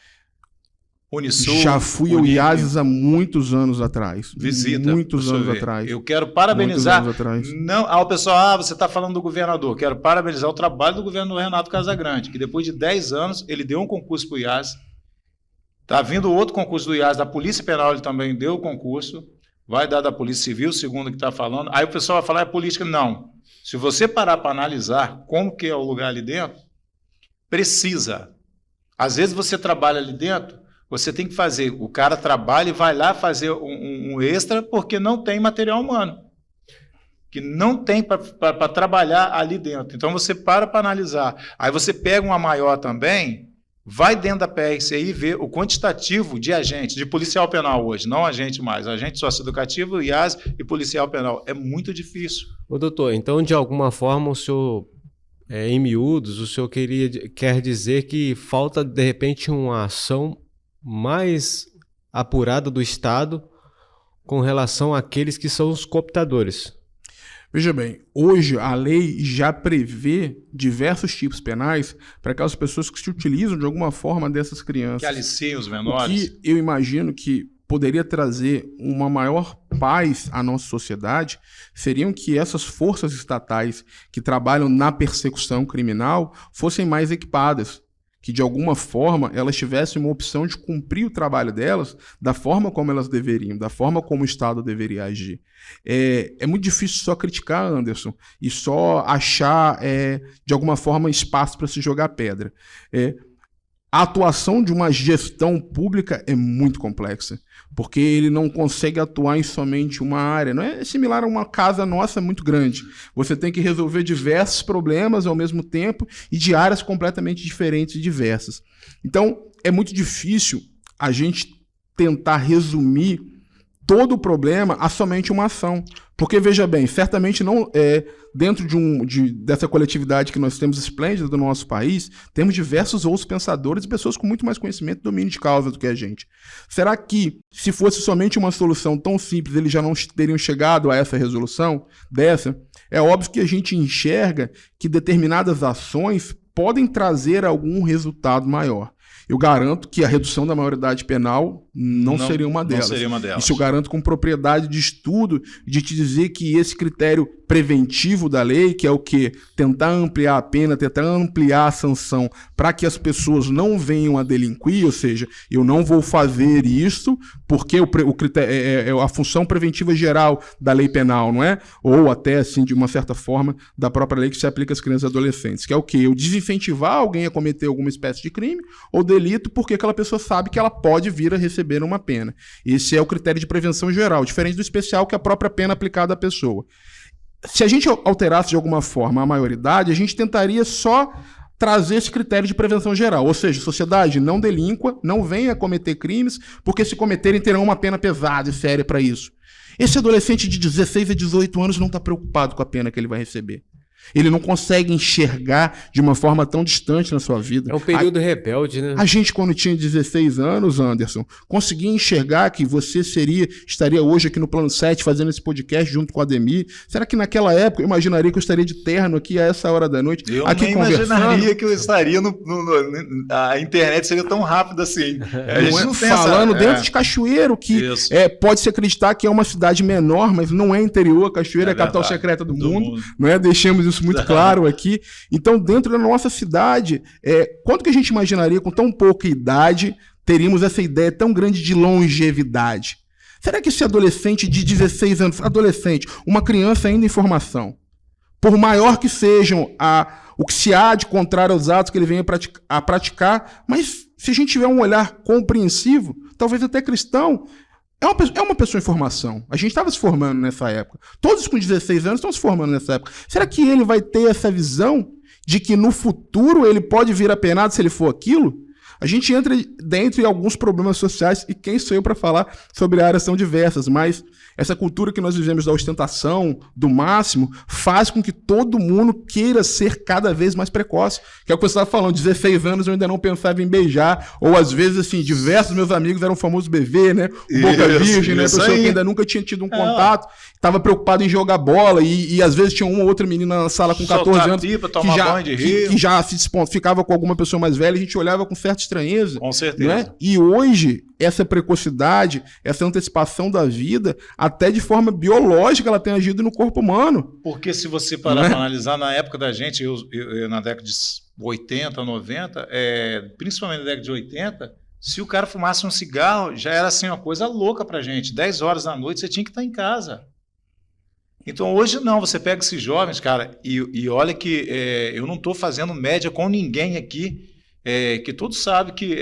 Unisul? Já fui ao Unip? IASES há muitos anos atrás. Visita. Muitos pra anos você ver. atrás. Eu quero parabenizar. Muitos anos atrás. Não, o pessoal, você está falando do governador. Quero parabenizar o trabalho do governo Renato Casagrande, que depois de 10 anos ele deu um concurso para o IASES. Está vindo outro concurso do IASES, da Polícia Penal ele também deu o concurso. Vai dar da Polícia Civil, segundo o que está falando. Aí o pessoal vai falar, é política. Não. Se você parar para analisar como que é o lugar ali dentro, precisa. Às vezes você trabalha ali dentro, você tem que fazer, o cara trabalha e vai lá fazer um extra porque não tem material humano, que não tem para trabalhar ali dentro. Então você para analisar. Aí você pega uma maior também, vai dentro da PRC e vê o quantitativo de agentes, de policial penal hoje, não agente mais, agente socioeducativo, IAS e policial penal. É muito difícil. Ô, doutor, então de alguma forma o senhor, em miúdos, o senhor quer dizer que falta de repente uma ação mais apurada do Estado com relação àqueles que são os cooptadores? Veja bem, hoje a lei já prevê diversos tipos penais para aquelas pessoas que se utilizam de alguma forma dessas crianças. Que aliciem os O menores. que eu imagino que poderia trazer uma maior paz à nossa sociedade seriam que essas forças estatais que trabalham na persecução criminal fossem mais equipadas, que de alguma forma elas tivessem uma opção de cumprir o trabalho delas da forma como elas deveriam, da forma como o Estado deveria agir. É muito difícil só criticar, Anderson, e só achar, de alguma forma, espaço para se jogar pedra. A atuação de uma gestão pública é muito complexa, porque ele não consegue atuar em somente uma área. Não é similar a uma casa nossa muito grande. Você tem que resolver diversos problemas ao mesmo tempo e de áreas completamente diferentes e diversas. Então, é muito difícil a gente tentar resumir todo o problema a somente uma ação. Porque, veja bem, certamente não dentro dessa coletividade que nós temos esplêndida do nosso país, temos diversos outros pensadores e pessoas com muito mais conhecimento e domínio de causa do que a gente. Será que, se fosse somente uma solução tão simples, eles já não teriam chegado a essa resolução dessa? É óbvio que a gente enxerga que determinadas ações podem trazer algum resultado maior. Eu garanto que a redução da maioridade penal não seria uma delas. Não seria uma delas. Isso eu garanto com propriedade de estudo, de te dizer que esse critério preventivo da lei, que é o quê? Tentar ampliar a pena, tentar ampliar a sanção para que as pessoas não venham a delinquir, ou seja, eu não vou fazer isso porque o critério, é a função preventiva geral da lei penal, não é? Ou até, assim, de uma certa forma, da própria lei que se aplica às crianças e adolescentes, que é o quê? Eu desincentivar alguém a cometer alguma espécie de crime ou delito porque aquela pessoa sabe que ela pode vir a receber uma pena. Esse é o critério de prevenção geral, diferente do especial, que é a própria pena aplicada à pessoa. Se a gente alterasse de alguma forma a maioridade, a gente tentaria só trazer esse critério de prevenção geral. Ou seja, sociedade, não delinqua, não venha cometer crimes, porque se cometerem terão uma pena pesada e séria para isso. Esse adolescente de 16 a 18 anos não está preocupado com a pena que ele vai receber. Ele não consegue enxergar de uma forma tão distante na sua vida. É um período rebelde, né? A gente, quando tinha 16 anos, Anderson, conseguia enxergar que você estaria hoje aqui no Plano 7 fazendo esse podcast junto com o Ademir. Será que naquela época eu imaginaria que eu estaria de terno aqui a essa hora da noite? Eu aqui nem conversando? imaginaria que eu estaria a internet seria tão rápida assim. A gente não pensa, falando dentro de Cachoeiro, que pode-se acreditar que é uma cidade menor, mas não é interior. Cachoeiro é a capital secreta do mundo. Não é? Deixemos isso muito claro aqui. Então, dentro da nossa cidade, quanto que a gente imaginaria, com tão pouca idade, teríamos essa ideia tão grande de longevidade? Será que esse adolescente de 16 anos, uma criança ainda em formação, por maior que sejam o que se há de contrário aos atos que ele venha a praticar, mas se a gente tiver um olhar compreensivo, talvez até cristão, é uma pessoa em formação. A gente estava se formando nessa época. Todos com 16 anos estão se formando nessa época. Será que ele vai ter essa visão de que no futuro ele pode vir a penado se ele for aquilo? A gente entra dentro de alguns problemas sociais, e quem sou eu para falar sobre áreas tão diversas, mas essa cultura que nós vivemos da ostentação, do máximo, faz com que todo mundo queira ser cada vez mais precoce. Que é o que você estava falando, 16 anos eu ainda não pensava em beijar, ou às vezes, assim, diversos meus amigos eram o famoso bebê, né? Boca virgem, né? Pessoa que ainda nunca tinha tido um contato. tava preocupado em jogar bola e às vezes tinha uma ou outra menina na sala com 14 Soltar anos pipa, tomar banho de rio. que já ficava com alguma pessoa mais velha, a gente olhava com certa estranheza. Com certeza. Não é? E hoje, essa precocidade, essa antecipação da vida, até de forma biológica, ela tem agido no corpo humano. Porque se você parar para analisar, na época da gente, eu na década de 80, 90, principalmente na década de 80, se o cara fumasse um cigarro, já era assim uma coisa louca pra gente. 10 horas da noite você tinha que estar em casa. Então hoje não, você pega esses jovens, cara, e olha que eu não estou fazendo média com ninguém aqui, que todos sabem que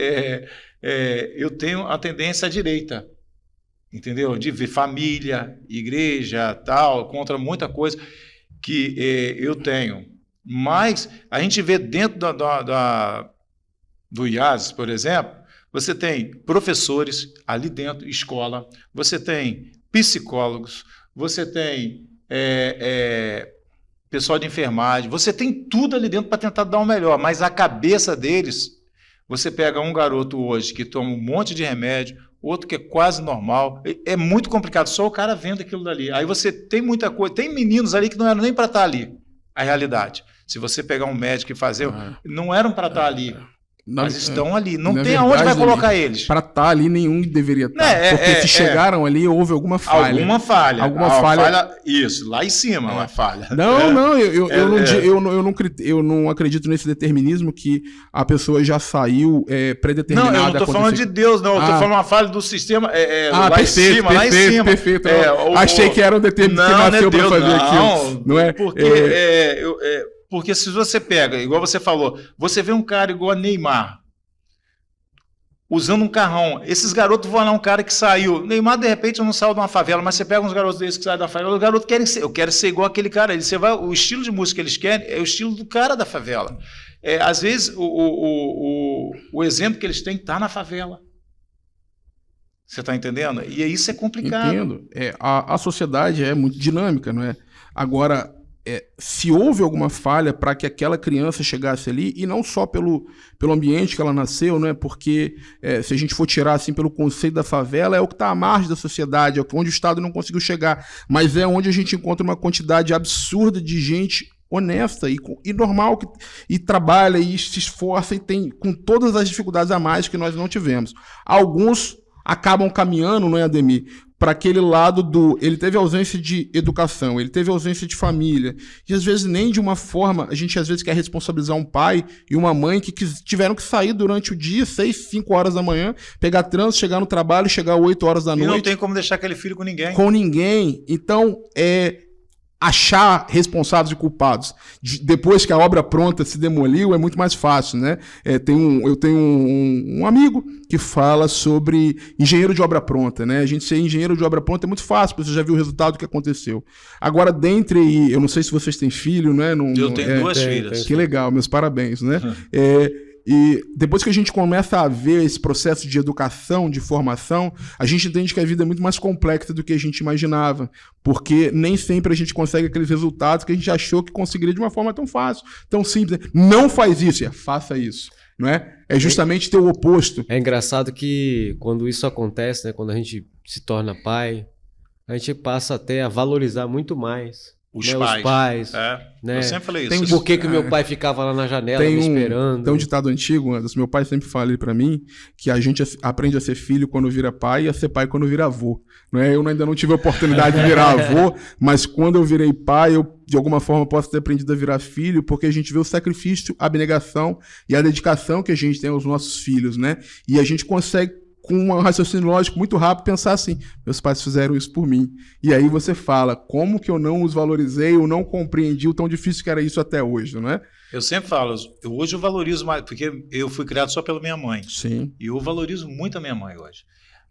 eu tenho a tendência à direita, entendeu? De ver família, igreja, tal, contra muita coisa que eu tenho. Mas a gente vê dentro do IAS, por exemplo, você tem professores ali dentro, escola, você tem psicólogos, você tem pessoal de enfermagem, você tem tudo ali dentro para tentar dar o melhor, mas a cabeça deles, você pega um garoto hoje que toma um monte de remédio, outro que é quase normal, é muito complicado, só o cara vendo aquilo dali. Aí você tem muita coisa, tem meninos ali que não eram nem para estar ali, a realidade. Se você pegar um médico e fazer, não eram para estar ali. Mas estão ali. Não tem verdade, aonde vai colocar eles. Para estar ali, nenhum deveria estar. Porque se chegaram ali, houve alguma falha. Alguma falha. Alguma falha. Isso, lá em cima, uma falha. Não, eu não acredito nesse determinismo que a pessoa já saiu predeterminada. Não, eu não estou falando de Deus, não. Eu estou falando uma falha do sistema lá perfeito, em cima, lá em cima. Perfeito. Achei que era um determinismo que nasceu para fazer aquilo. Não é? Porque se você pega, igual você falou, você vê um cara igual a Neymar, usando um carrão, esses garotos vão lá, um cara que saiu, Neymar de repente não saiu de uma favela, mas você pega uns garotos desses que saem da favela, os garotos querem ser, eu quero ser igual aquele cara, o estilo de música que eles querem é o estilo do cara da favela. Às vezes o exemplo que eles têm está na favela. Você está entendendo? E isso é complicado. Entendo. A sociedade é muito dinâmica, não é? Agora, se houve alguma falha para que aquela criança chegasse ali, e não só pelo ambiente que ela nasceu, né? Porque se a gente for tirar assim pelo conceito da favela, é o que está à margem da sociedade, é onde o Estado não conseguiu chegar, mas é onde a gente encontra uma quantidade absurda de gente honesta e normal, e trabalha e se esforça e tem com todas as dificuldades a mais que nós não tivemos. Alguns acabam caminhando, não é, Ademir, para aquele lado ele teve ausência de educação, ele teve ausência de família, e às vezes nem de uma forma, a gente às vezes quer responsabilizar um pai e uma mãe que tiveram que sair durante o dia, 6, 5 horas da manhã, pegar trânsito, chegar no trabalho, chegar 8 horas da noite. E não tem como deixar aquele filho com ninguém. Com ninguém. Então, achar responsáveis e culpados depois que a obra pronta se demoliu é muito mais fácil, né? Eu tenho um amigo que fala sobre engenheiro de obra pronta, né? A gente ser engenheiro de obra pronta é muito fácil, porque você já viu o resultado que aconteceu. Agora, eu não sei se vocês têm filho, né? Eu tenho 2 filhas. Que legal, meus parabéns, né? E depois que a gente começa a ver esse processo de educação, de formação, a gente entende que a vida é muito mais complexa do que a gente imaginava, porque nem sempre a gente consegue aqueles resultados que a gente achou que conseguiria de uma forma tão fácil, tão simples. Não faz isso, faça isso, não é? É justamente ter o oposto. É engraçado que quando isso acontece, né, quando a gente se torna pai, a gente passa até a valorizar muito mais os pais. Né? Eu sempre falei isso. Por que o meu pai ficava lá na janela me esperando? Tem um ditado antigo, Anderson, meu pai sempre fala para mim que a gente aprende a ser filho quando vira pai e a ser pai quando vira avô. Não é? Eu ainda não tive a oportunidade de virar avô, mas quando eu virei pai, eu de alguma forma posso ter aprendido a virar filho, porque a gente vê o sacrifício, a abnegação e a dedicação que a gente tem aos nossos filhos, né? E a gente consegue, com um raciocínio lógico muito rápido, pensar assim, meus pais fizeram isso por mim. E aí você fala, como que eu não os valorizei, eu não compreendi o tão difícil que era isso até hoje, não é? Eu sempre falo, hoje eu valorizo mais, porque eu fui criado só pela minha mãe. Sim. E eu valorizo muito a minha mãe hoje.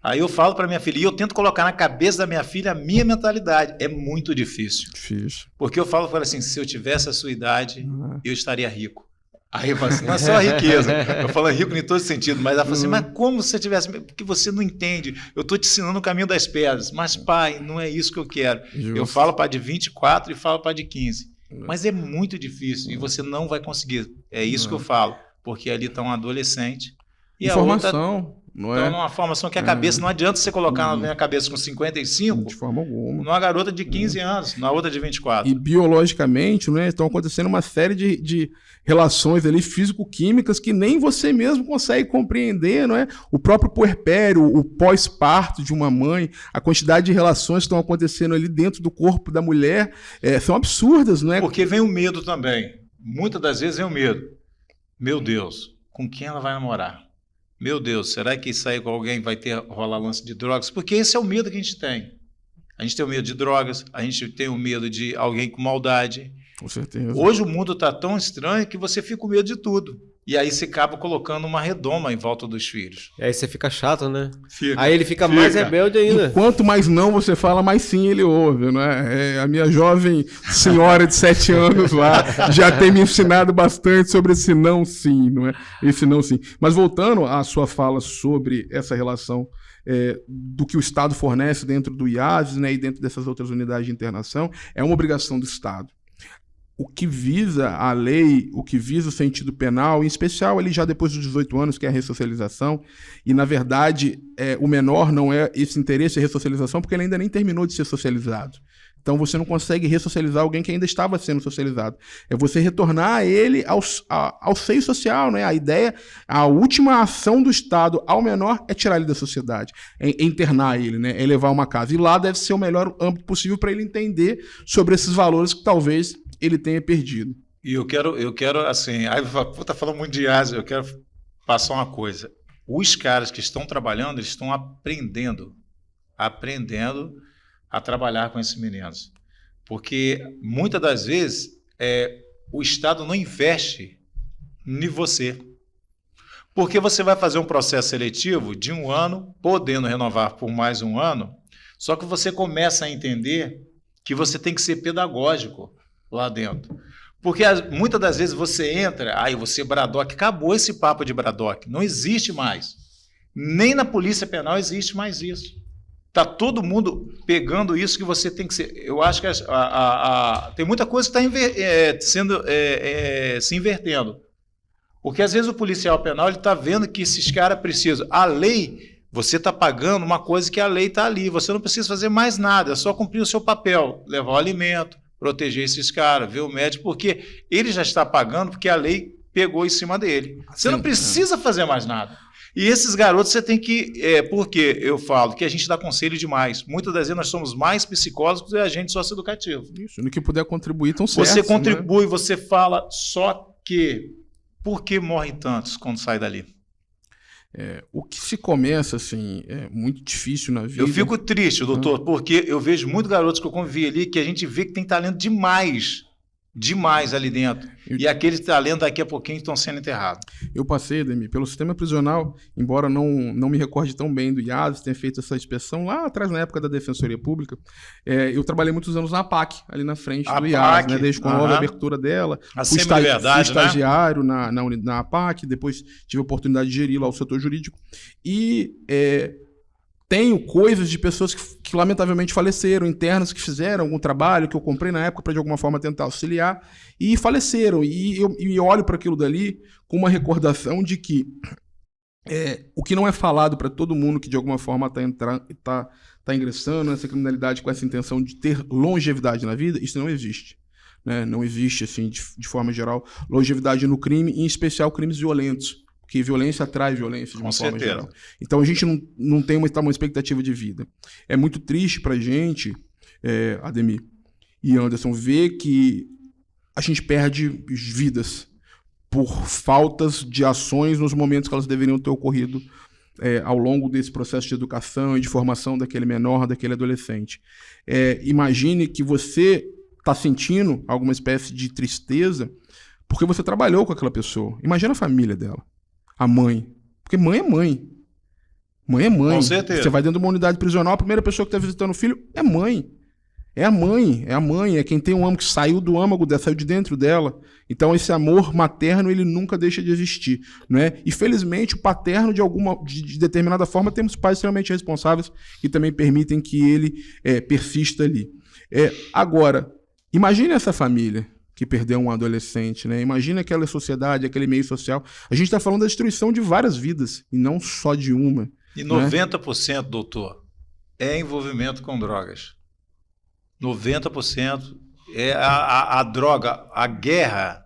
Aí eu falo para minha filha, e eu tento colocar na cabeça da minha filha a minha mentalidade. É muito difícil. Difícil. Porque eu falo assim, se eu tivesse a sua idade, eu estaria rico. Aí eu falo assim, não é só a riqueza, eu falo rico em todo sentido, mas ela fala assim, mas como se você tivesse, porque você não entende, eu estou te ensinando o caminho das pedras, mas pai, não é isso que eu quero. Justo. Eu falo para de 24 e falo para de 15, mas é muito difícil e você não vai conseguir, é isso que eu falo, porque ali está um adolescente. E informação. Não Então, é? numa formação que a cabeça, não adianta você colocar na minha cabeça com 55, De forma alguma. numa garota de 15 anos, na outra de 24. E biologicamente, né, estão acontecendo uma série de relações ali físico-químicas que nem você mesmo consegue compreender, não é? O próprio puerpério, o pós-parto de uma mãe, a quantidade de relações que estão acontecendo ali dentro do corpo da mulher são absurdas, não é? Porque vem o medo também. Muitas das vezes vem o medo. Meu Deus, com quem ela vai namorar? Meu Deus, será que sair com alguém vai rolar lance de drogas? Porque esse é o medo que a gente tem. A gente tem o medo de drogas, a gente tem o medo de alguém com maldade. Com certeza. Hoje o mundo está tão estranho que você fica com medo de tudo. E aí você acaba colocando uma redoma em volta dos filhos. Aí você fica chato, né? Fica. Aí ele fica mais rebelde ainda. E quanto mais não você fala, mais sim ele ouve, não é? A minha jovem senhora de 7 anos lá já tem me ensinado bastante sobre esse não sim, não é? Esse não sim. Mas voltando à sua fala sobre essa relação do que o Estado fornece dentro do IASES, né, e dentro dessas outras unidades de internação, é uma obrigação do Estado. O que visa a lei, o que visa o sentido penal, em especial ali já depois dos 18 anos, que é a ressocialização, e na verdade o menor não é esse interesse, a ressocialização, porque ele ainda nem terminou de ser socializado. Então você não consegue ressocializar alguém que ainda estava sendo socializado. É você retornar ele ao seio social, né? A ideia, a última ação do Estado ao menor é tirar ele da sociedade, é internar ele, né? É levar uma casa. E lá deve ser o melhor âmbito possível para ele entender sobre esses valores que talvez ele tenha perdido. E eu quero assim, tá falando muito de IASES, eu quero passar uma coisa. Os caras que estão trabalhando, eles estão aprendendo a trabalhar com esses meninos. Porque muitas das vezes o Estado não investe em você. Porque você vai fazer um processo seletivo de 1 ano, podendo renovar por mais 1 ano, só que você começa a entender que você tem que ser pedagógico lá dentro. Porque muitas das vezes você entra, você Braddock, acabou esse papo de Braddock, não existe mais. Nem na Polícia Penal existe mais isso. Está todo mundo pegando isso que você tem que ser. Eu acho que tem muita coisa que está se invertendo. Porque às vezes o policial penal está vendo que esses caras precisam. A lei, você está pagando uma coisa que a lei está ali. Você não precisa fazer mais nada, é só cumprir o seu papel, levar o alimento, proteger esses caras, ver o médico, porque ele já está pagando porque a lei pegou em cima dele. Você não precisa fazer mais nada. E esses garotos você tem que... porque eu falo que a gente dá conselho demais. Muitas das vezes nós somos mais psicólogos do que agentes socioeducativos. Isso, no que puder contribuir, tão certo. Você contribui, né? Você fala, só que... Por que morrem tantos quando sai dali? O que se começa, assim, é muito difícil na vida. Eu fico triste, doutor, porque eu vejo muitos garotos que eu convivi ali que a gente vê que tem talento demais ali dentro. E aqueles talentos daqui a pouquinho estão sendo enterrados. Eu passei, Ademir, pelo sistema prisional, embora não me recorde tão bem do IASES, tenha feito essa inspeção lá atrás, na época da Defensoria Pública. Eu trabalhei muitos anos na APAC, ali na frente do IASES, né, desde quando houve a abertura dela. Fui estagiário na APAC, depois tive a oportunidade de gerir lá o setor jurídico. E tenho coisas de pessoas que lamentavelmente faleceram, internos que fizeram algum trabalho que eu comprei na época para de alguma forma tentar auxiliar e faleceram. E eu olho para aquilo dali com uma recordação de que o que não é falado para todo mundo que de alguma forma está ingressando nessa criminalidade com essa intenção de ter longevidade na vida, isso não existe. Né? Não existe, assim, de forma geral, longevidade no crime, em especial crimes violentos. Porque violência atrai violência de uma forma geral. Então a gente não tem uma expectativa de vida. É muito triste pra gente, Ademir e Anderson, ver que a gente perde vidas por faltas de ações nos momentos que elas deveriam ter ocorrido ao longo desse processo de educação e de formação daquele menor, daquele adolescente. Imagine que você está sentindo alguma espécie de tristeza porque você trabalhou com aquela pessoa. Imagina a família dela. A mãe. Porque mãe é mãe. Mãe é mãe. Com certeza. Você vai dentro de uma unidade prisional, a primeira pessoa que está visitando o filho é mãe. É a mãe. É a mãe. É quem tem um âmago que saiu do âmago dela, saiu de dentro dela. Então esse amor materno, ele nunca deixa de existir. Né? E felizmente o paterno, de determinada forma, temos pais extremamente responsáveis que também permitem que ele persista ali. Agora, imagine essa família que perdeu um adolescente, né? Imagina aquela sociedade, aquele meio social. A gente está falando da destruição de várias vidas, e não só de uma. E né? 90%, doutor, é envolvimento com drogas. 90% é a droga, a guerra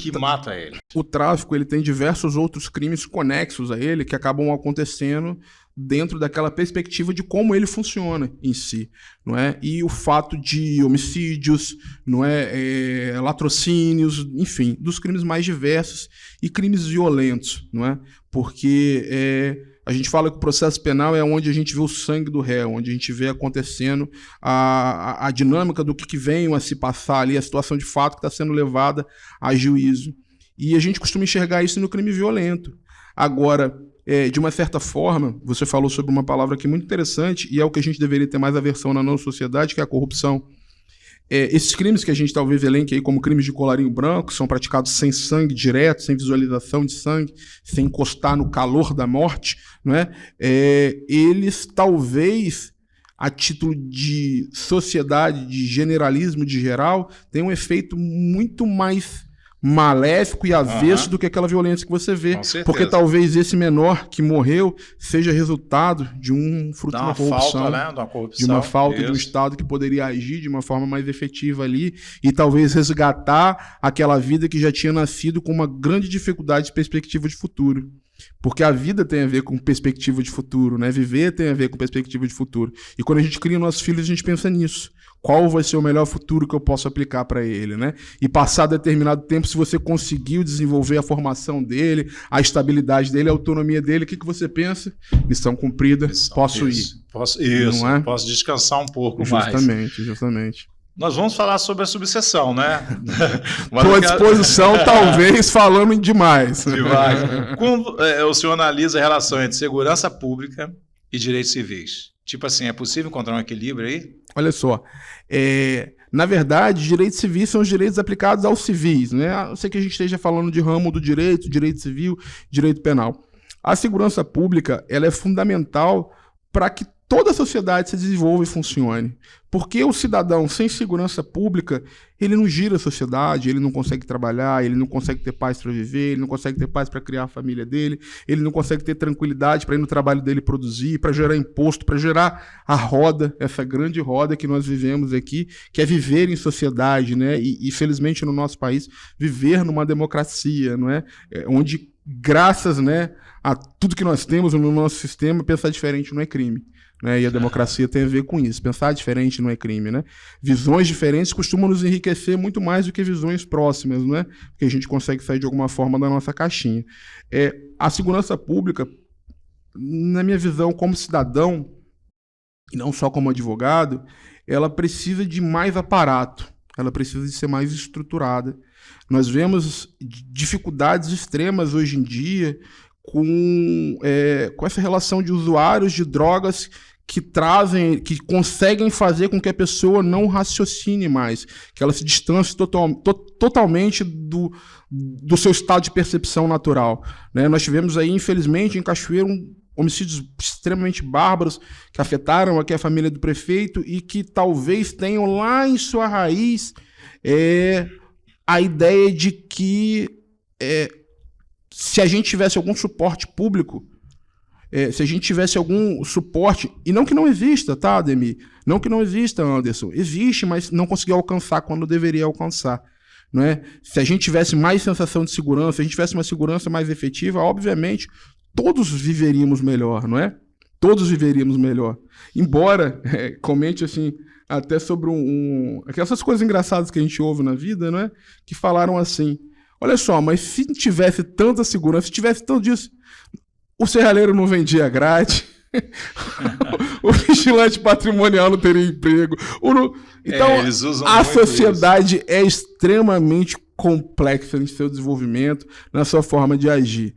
que mata ele. O tráfico, ele tem diversos outros crimes conexos a ele que acabam acontecendo dentro daquela perspectiva de como ele funciona em si, não é? E o fato de homicídios, não é, latrocínios, enfim, dos crimes mais diversos e crimes violentos, não é? Porque a gente fala que o processo penal é onde a gente vê o sangue do réu, onde a gente vê acontecendo a dinâmica do que vem a se passar ali, a situação de fato que está sendo levada a juízo. E a gente costuma enxergar isso no crime violento. Agora, de uma certa forma, você falou sobre uma palavra aqui muito interessante, e é o que a gente deveria ter mais aversão na nossa sociedade, que é a corrupção. Esses crimes que a gente talvez elenque aí como crimes de colarinho branco, são praticados sem sangue direto, sem visualização de sangue, sem encostar no calor da morte, não é? Eles talvez, a título de sociedade, de generalismo de geral, tenham um efeito muito mais maléfico e avesso do que aquela violência que você vê. Porque talvez esse menor que morreu seja resultado de um fruto de uma corrupção. Falta, né? De uma corrupção. De uma falta de um Estado que poderia agir de uma forma mais efetiva ali e talvez resgatar aquela vida que já tinha nascido com uma grande dificuldade de perspectiva de futuro. Porque a vida tem a ver com perspectiva de futuro, né? Viver tem a ver com perspectiva de futuro. E quando a gente cria nossos filhos, a gente pensa nisso. Qual vai ser o melhor futuro que eu posso aplicar para ele, né? E passar determinado tempo, se você conseguiu desenvolver a formação dele, a estabilidade dele, a autonomia dele, o que você pensa? Missão cumprida, posso ir. Não é? Posso descansar um pouco mais. Justamente. Nós vamos falar sobre a subseção, né? Estou à disposição, talvez falando demais. Como o senhor analisa a relação entre segurança pública e direitos civis? Tipo assim, é possível encontrar um equilíbrio aí? Olha só, na verdade, direitos civis são os direitos aplicados aos civis, né? Eu sei que a gente esteja falando de ramo do direito civil, direito penal. A segurança pública, ela é fundamental para que toda a sociedade se desenvolva e funcione. Porque o cidadão sem segurança pública, ele não gira a sociedade, ele não consegue trabalhar, ele não consegue ter paz para viver, ele não consegue ter paz para criar a família dele, ele não consegue ter tranquilidade para ir no trabalho dele produzir, para gerar imposto, para gerar a roda, essa grande roda que nós vivemos aqui, que é viver em sociedade, né? E felizmente no nosso país, viver numa democracia, não é? Onde, graças, né, a tudo que nós temos no nosso sistema, pensar diferente não é crime. Né? E a democracia tem a ver com isso. Pensar diferente não é crime, né? Visões diferentes costumam nos enriquecer muito mais do que visões próximas, né? Porque a gente consegue sair de alguma forma da nossa caixinha. A segurança pública, na minha visão como cidadão, e não só como advogado, ela precisa de mais aparato, ela precisa de ser mais estruturada. Nós vemos dificuldades extremas hoje em dia com essa relação de usuários de drogas que conseguem fazer com que a pessoa não raciocine mais, que ela se distancie totalmente do seu estado de percepção natural, né? Nós tivemos aí, infelizmente, em Cachoeiro, homicídios extremamente bárbaros que afetaram aqui a família do prefeito e que talvez tenham lá em sua raiz a ideia de que se a gente tivesse algum suporte público, se a gente tivesse algum suporte, e não que não exista, tá, Ademir? Não que não exista, Anderson. Existe, mas não conseguiu alcançar quando deveria alcançar. Não é? Se a gente tivesse mais sensação de segurança, se a gente tivesse uma segurança mais efetiva, obviamente, todos viveríamos melhor, não é? Todos viveríamos melhor. Embora, comente assim, até sobre aquelas coisas engraçadas que a gente ouve na vida, não é? Que falaram assim: olha só, mas se tivesse tanta segurança, se tivesse tanto disso, o serralheiro não vendia grátis, o vigilante patrimonial não teria emprego. Então, a sociedade é extremamente complexa em seu desenvolvimento, na sua forma de agir.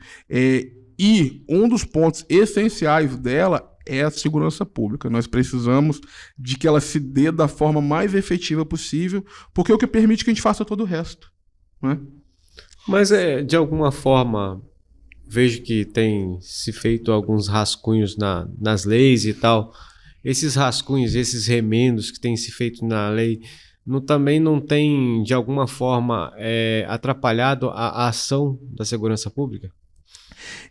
E um dos pontos essenciais dela é a segurança pública. Nós precisamos de que ela se dê da forma mais efetiva possível, porque é o que permite que a gente faça todo o resto. Não é? Mas, de alguma forma, vejo que tem se feito alguns rascunhos nas leis e tal. Esses rascunhos, esses remendos que têm se feito na lei, também não tem, de alguma forma, atrapalhado a ação da segurança pública?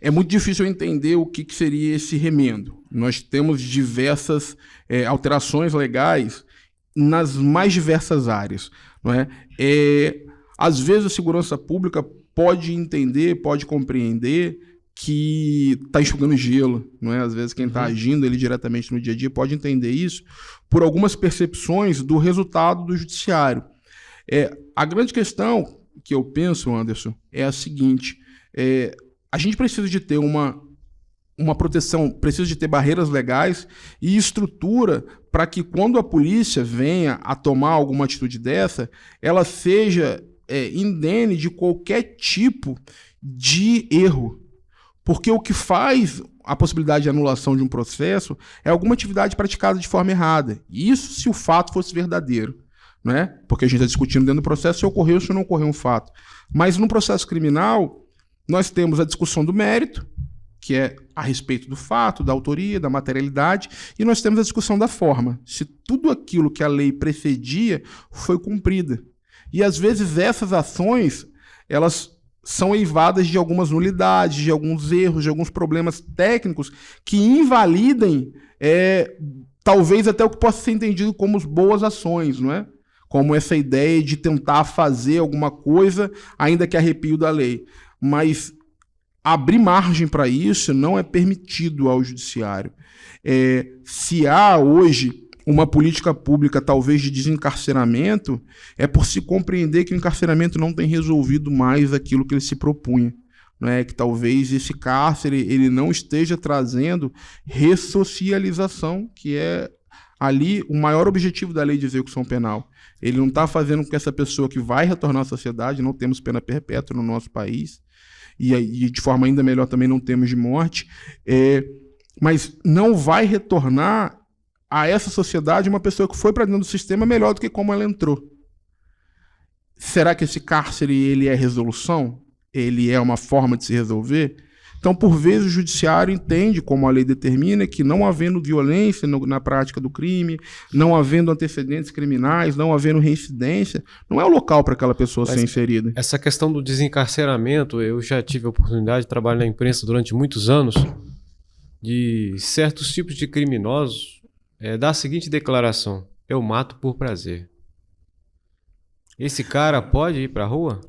É muito difícil entender o que seria esse remendo. Nós temos diversas alterações legais nas mais diversas áreas, não é? Às vezes a segurança pública pode entender, pode compreender que está enxugando gelo, não é? Às vezes quem está agindo ali diretamente no dia a dia pode entender isso por algumas percepções do resultado do judiciário. A grande questão que eu penso, Anderson, é a seguinte: a gente precisa de ter uma proteção, precisa de ter barreiras legais e estrutura para que quando a polícia venha a tomar alguma atitude dessa, ela seja indene de qualquer tipo de erro. Porque o que faz a possibilidade de anulação de um processo é alguma atividade praticada de forma errada. Isso se o fato fosse verdadeiro, né? Porque a gente está discutindo dentro do processo se ocorreu ou se não ocorreu um fato. Mas no processo criminal, nós temos a discussão do mérito, que é a respeito do fato, da autoria, da materialidade, e nós temos a discussão da forma. Se tudo aquilo que a lei precedia foi cumprida. E às vezes essas ações, elas são eivadas de algumas nulidades, de alguns erros, de alguns problemas técnicos que invalidem, talvez até o que possa ser entendido como boas ações, não é? Como essa ideia de tentar fazer alguma coisa, ainda que arrepio da lei. Mas abrir margem para isso não é permitido ao judiciário. Se há hoje uma política pública, talvez, de desencarceramento, é por se compreender que o encarceramento não tem resolvido mais aquilo que ele se propunha. Né? Que talvez esse cárcere ele não esteja trazendo ressocialização, que é ali o maior objetivo da lei de execução penal. Ele não está fazendo com que essa pessoa que vai retornar à sociedade, não temos pena perpétua no nosso país, e de forma ainda melhor também não temos de morte, mas não vai retornar a essa sociedade uma pessoa que foi para dentro do sistema melhor do que como ela entrou. Será que esse cárcere ele é resolução? Ele é uma forma de se resolver? Então, por vezes, o judiciário entende, como a lei determina, que não havendo violência na prática do crime, não havendo antecedentes criminais, não havendo reincidência, não é o local para aquela pessoa ser inserida. Essa questão do desencarceramento, eu já tive a oportunidade de trabalhar na imprensa durante muitos anos, de certos tipos de criminosos dar a seguinte declaração: eu mato por prazer. Esse cara pode ir para a rua?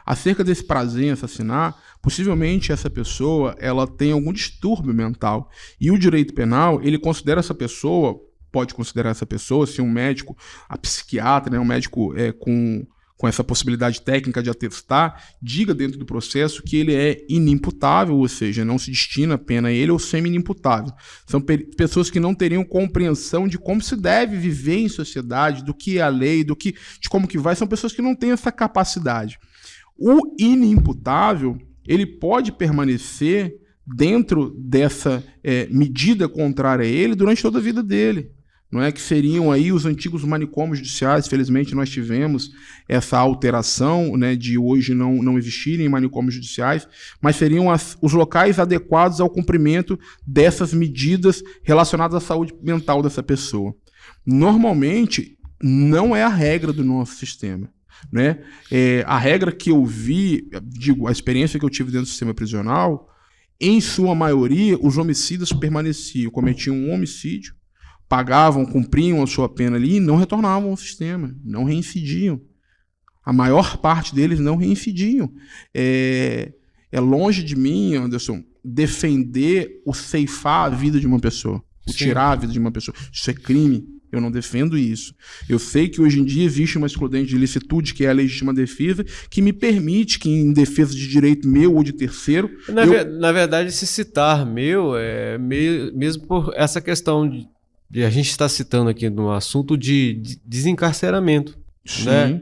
Acerca desse prazer em assassinar, possivelmente essa pessoa ela tem algum distúrbio mental. E o direito penal, ele considera essa pessoa, pode considerar essa pessoa, se um médico, a psiquiatra, né, um médico com essa possibilidade técnica de atestar, diga dentro do processo que ele é inimputável, ou seja, não se destina a pena a ele ou semi-inimputável. São pessoas que não teriam compreensão de como se deve viver em sociedade, do que é a lei, de como que vai, são pessoas que não têm essa capacidade. O inimputável, ele pode permanecer dentro dessa medida contrária a ele durante toda a vida dele. Não é que seriam aí os antigos manicômios judiciais. Felizmente nós tivemos essa alteração, né, de hoje não existirem manicômios judiciais, mas seriam os locais adequados ao cumprimento dessas medidas relacionadas à saúde mental dessa pessoa. Normalmente não é a regra do nosso sistema. Né? A regra que eu vi, a experiência que eu tive dentro do sistema prisional, em sua maioria os homicidas permaneciam, cometiam um homicídio, pagavam, cumpriam a sua pena ali e não retornavam ao sistema, não reincidiam. A maior parte deles não reincidiam. É longe de mim, Anderson, defender o ceifar a vida de uma pessoa, o tirar a vida de uma pessoa. Isso é crime. Eu não defendo isso. Eu sei que hoje em dia existe uma excludente de ilicitude, que é a legítima defesa, que me permite que, em defesa de direito meu ou de terceiro... Na verdade, se citar mesmo por essa questão de a gente está citando aqui no assunto de desencarceramento. Né?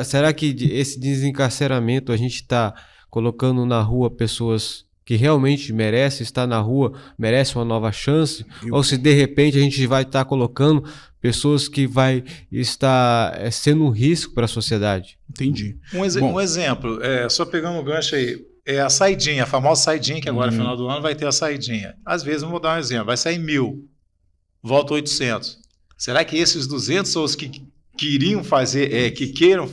Será que esse desencarceramento a gente está colocando na rua pessoas que realmente merecem estar na rua, merecem uma nova chance? Ou se de repente a gente vai estar colocando pessoas que vai estar sendo um risco para a sociedade? Entendi. Um exemplo, só pegando um gancho aí, a saidinha, a famosa saidinha, que agora no final do ano vai ter a saidinha. Às vezes, vou dar um exemplo, vai sair 1.000, volta 800. Será que esses 200 são os que queriam fazer, que queiram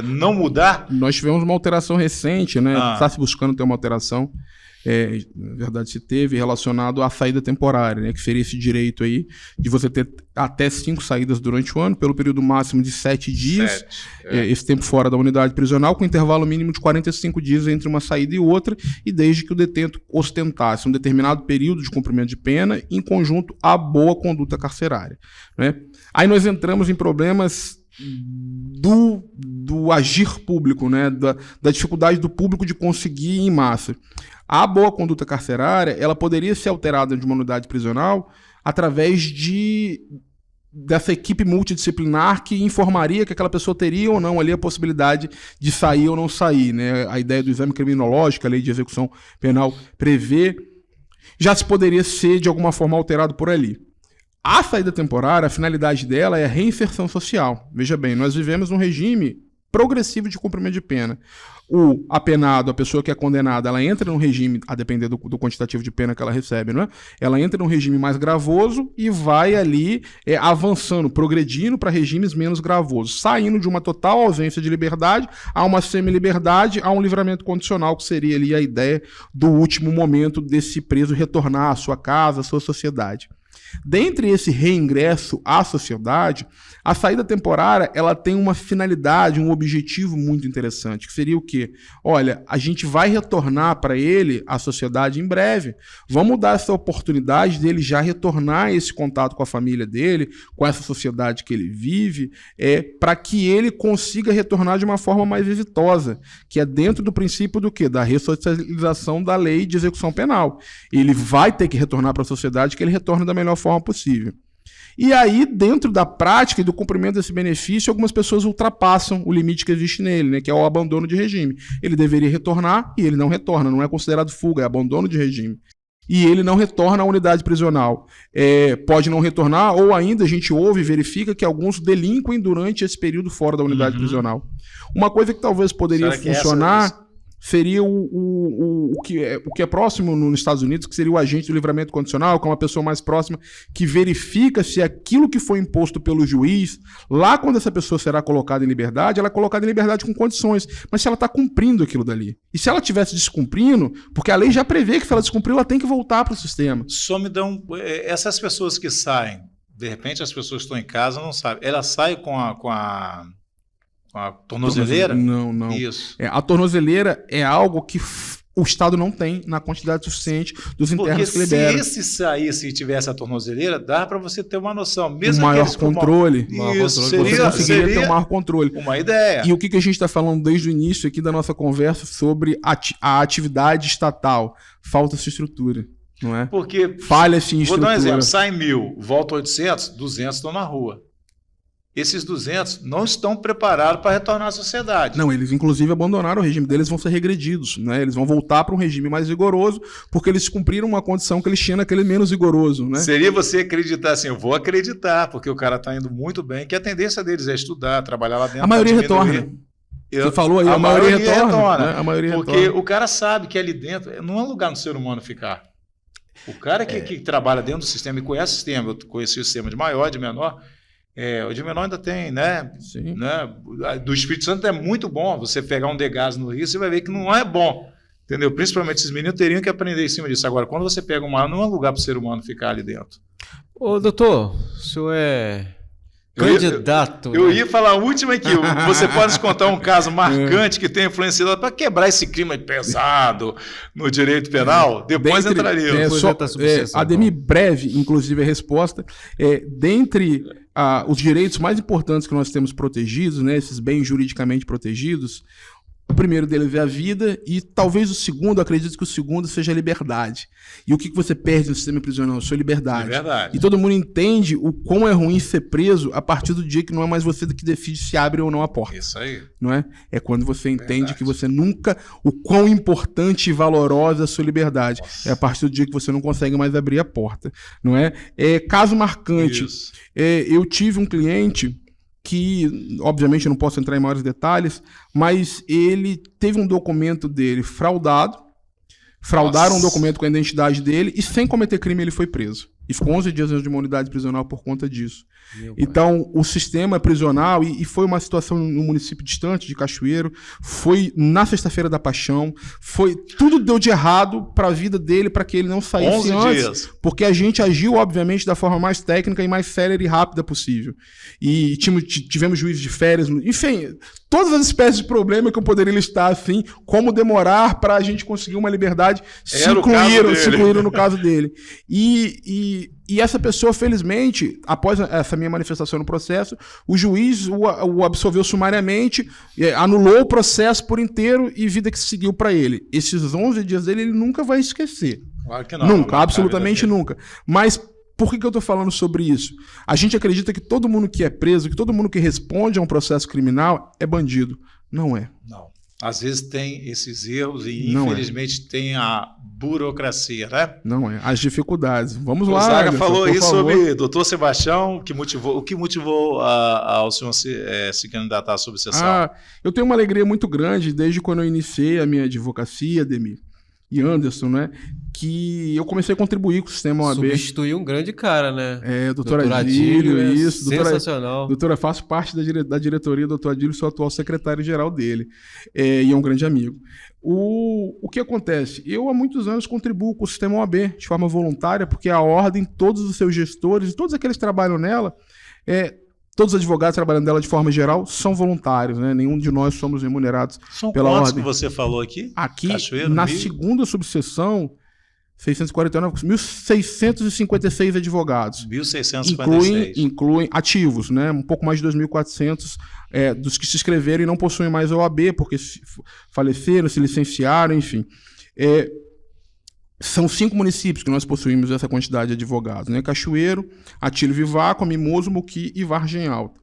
não mudar? Nós tivemos uma alteração recente, né? Ah. Está se buscando ter uma alteração. Na verdade, se teve relacionado à saída temporária, né? Que seria esse direito aí de você ter até 5 saídas durante o ano, pelo período máximo de 7 dias. 7, Esse tempo fora da unidade prisional, com intervalo mínimo de 45 dias entre uma saída e outra, e desde que o detento ostentasse um determinado período de cumprimento de pena, em conjunto à boa conduta carcerária, né? Aí nós entramos em problemas do agir público, né? Da dificuldade do público de conseguir em massa. A boa conduta carcerária, ela poderia ser alterada de uma unidade prisional através dessa equipe multidisciplinar que informaria que aquela pessoa teria ou não ali a possibilidade de sair ou não sair, né? A ideia do exame criminológico, a lei de execução penal prevê, já se poderia ser de alguma forma alterado por ali. A saída temporária, a finalidade dela é a reinserção social. Veja bem, nós vivemos um regime progressivo de cumprimento de pena. O apenado, a pessoa que é condenada, ela entra num regime, a depender do quantitativo de pena que ela recebe, não é? Ela entra num regime mais gravoso e vai ali avançando, progredindo para regimes menos gravosos, saindo de uma total ausência de liberdade a uma semi-liberdade, a um livramento condicional, que seria ali a ideia do último momento desse preso retornar à sua casa, à sua sociedade. Dentre esse reingresso à sociedade, a saída temporária ela tem uma finalidade, um objetivo muito interessante, que seria o quê? Olha, a gente vai retornar para ele, a sociedade, em breve. Vamos dar essa oportunidade dele já retornar esse contato com a família dele, com essa sociedade que ele vive, para que ele consiga retornar de uma forma mais exitosa, que é dentro do princípio do quê? Da ressocialização da lei de execução penal. Ele vai ter que retornar para a sociedade, que ele retorne da melhor forma possível. E aí, dentro da prática e do cumprimento desse benefício, algumas pessoas ultrapassam o limite que existe nele, né, que é o abandono de regime. Ele deveria retornar e ele não retorna, não é considerado fuga, é abandono de regime. E ele não retorna à unidade prisional. Pode não retornar, ou ainda a gente ouve e verifica que alguns delinquem durante esse período fora da unidade prisional. Uma coisa que talvez poderia funcionar seria o que é próximo nos Estados Unidos, que seria o agente do livramento condicional, que é uma pessoa mais próxima que verifica se aquilo que foi imposto pelo juiz, lá quando essa pessoa será colocada em liberdade, ela é colocada em liberdade com condições, mas se ela está cumprindo aquilo dali. E se ela estivesse descumprindo, porque a lei já prevê que se ela descumprir, ela tem que voltar para o sistema. Só me dão... Essas pessoas que saem, de repente as pessoas que estão em casa não sabem, ela sai com a tornozeleira? Não. Isso. A tornozeleira é algo que o Estado não tem na quantidade suficiente dos internos que libera. Porque se esse saísse e tivesse a tornozeleira, dá para você ter uma noção. Um maior controle. Isso, você conseguiria ter um maior controle. Uma ideia. E o que a gente está falando desde o início aqui da nossa conversa sobre a atividade estatal? Falta-se estrutura, não é? Porque, falha-se em estrutura. Vou dar um exemplo. Sai 1.000, volta 800, 200 estão na rua. Esses 200 não estão preparados para retornar à sociedade. Não, eles inclusive abandonaram o regime deles, vão ser regredidos, né? Eles vão voltar para um regime mais rigoroso, porque eles cumpriram uma condição que eles tinham naquele menos rigoroso, né? Seria você acreditar assim, eu vou acreditar, porque o cara está indo muito bem, que a tendência deles é estudar, trabalhar lá dentro. A maioria retorna. Você falou aí, a maioria retorna. Né? A maioria porque retorna. O cara sabe que ali dentro não é lugar no ser humano ficar. O cara que trabalha dentro do sistema e conhece o sistema, eu conheci o sistema de maior, de menor. O de menor ainda tem, né? Sim. né? Do Espírito Santo é muito bom. Você pegar um degás no Rio, você vai ver que não é bom. Entendeu? Principalmente esses meninos teriam que aprender em cima disso. Agora, quando você pega uma, não é um lugar para o ser humano ficar ali dentro. Ô, doutor, o senhor é candidato. Eu ia falar a última aqui. Você pode nos contar um caso marcante que tenha influenciado para quebrar esse clima pesado no direito penal? Depois entraríamos. Ademir, breve, inclusive, a resposta. Dentre os direitos mais importantes que nós temos protegidos, né, esses bens juridicamente protegidos, o primeiro deles é a vida e talvez o segundo, acredito que o segundo seja a liberdade. E o que você perde no sistema prisional? Sua liberdade. E todo mundo entende o quão é ruim ser preso a partir do dia que não é mais você que decide se abre ou não a porta. Isso aí. Não é? É quando você entende que você nunca... O quão importante e valorosa é a sua liberdade. Nossa. É a partir do dia que você não consegue mais abrir a porta. Não é? Caso marcante. Eu tive um cliente que, obviamente, eu não posso entrar em maiores detalhes, mas ele teve um documento dele fraudaram um documento com a identidade dele e sem cometer crime ele foi preso. E ficou 11 dias dentro de uma unidade prisional por conta disso. Meu pai. Então, o sistema prisional, e foi uma situação no município distante de Cachoeiro, foi na Sexta-feira da Paixão, tudo deu de errado para a vida dele, para que ele não saísse 11 antes, dias. porque a gente agiu, obviamente, da forma mais técnica e mais célere e rápida possível. E tivemos juízes de férias, enfim, todas as espécies de problema que eu poderia listar, assim, como demorar para a gente conseguir uma liberdade, se incluíram no caso dele. E essa pessoa, felizmente, após essa minha manifestação no processo, o juiz o absolveu sumariamente, anulou o processo por inteiro e vida que seguiu para ele. Esses 11 dias dele ele nunca vai esquecer. Claro que não. Nunca, absolutamente nunca. Mas por que eu estou falando sobre isso? A gente acredita que todo mundo que é preso, que todo mundo que responde a um processo criminal é bandido. Não é. Não. Às vezes tem esses erros e, Não infelizmente, tem a burocracia, né? Não é. As dificuldades. Vamos lá. O Zaga Anderson, falou por isso favor. sobre doutor Sebastião, o que motivou ao senhor se candidatar à subseção? Eu tenho uma alegria muito grande desde quando eu iniciei a minha advocacia, Ademir e Anderson, né? Que eu comecei a contribuir com o sistema OAB. Substituiu um grande cara, né? Doutor Adílio, isso. Sensacional. Doutora, faço parte da diretoria do doutor Adílio, sou atual secretário-geral dele. E é um grande amigo. O que acontece? Eu, há muitos anos, contribuo com o sistema OAB de forma voluntária, porque a ordem, todos os seus gestores, todos aqueles que trabalham nela, todos os advogados trabalhando nela de forma geral são voluntários, né? Nenhum de nós somos remunerados São pela quantos ordem. que você falou aqui? Aqui, Cachoeiro, na Rio? segunda subseção, 649, 1.656 advogados. 1.656. Incluem ativos, né? Um pouco mais de 2.400 dos que se inscreveram e não possuem mais a OAB, porque faleceram, se licenciaram, enfim. São 5 municípios que nós possuímos essa quantidade de advogados, né? Cachoeiro, Atílio Vivaco, Mimoso, Muqui e Vargem Alta.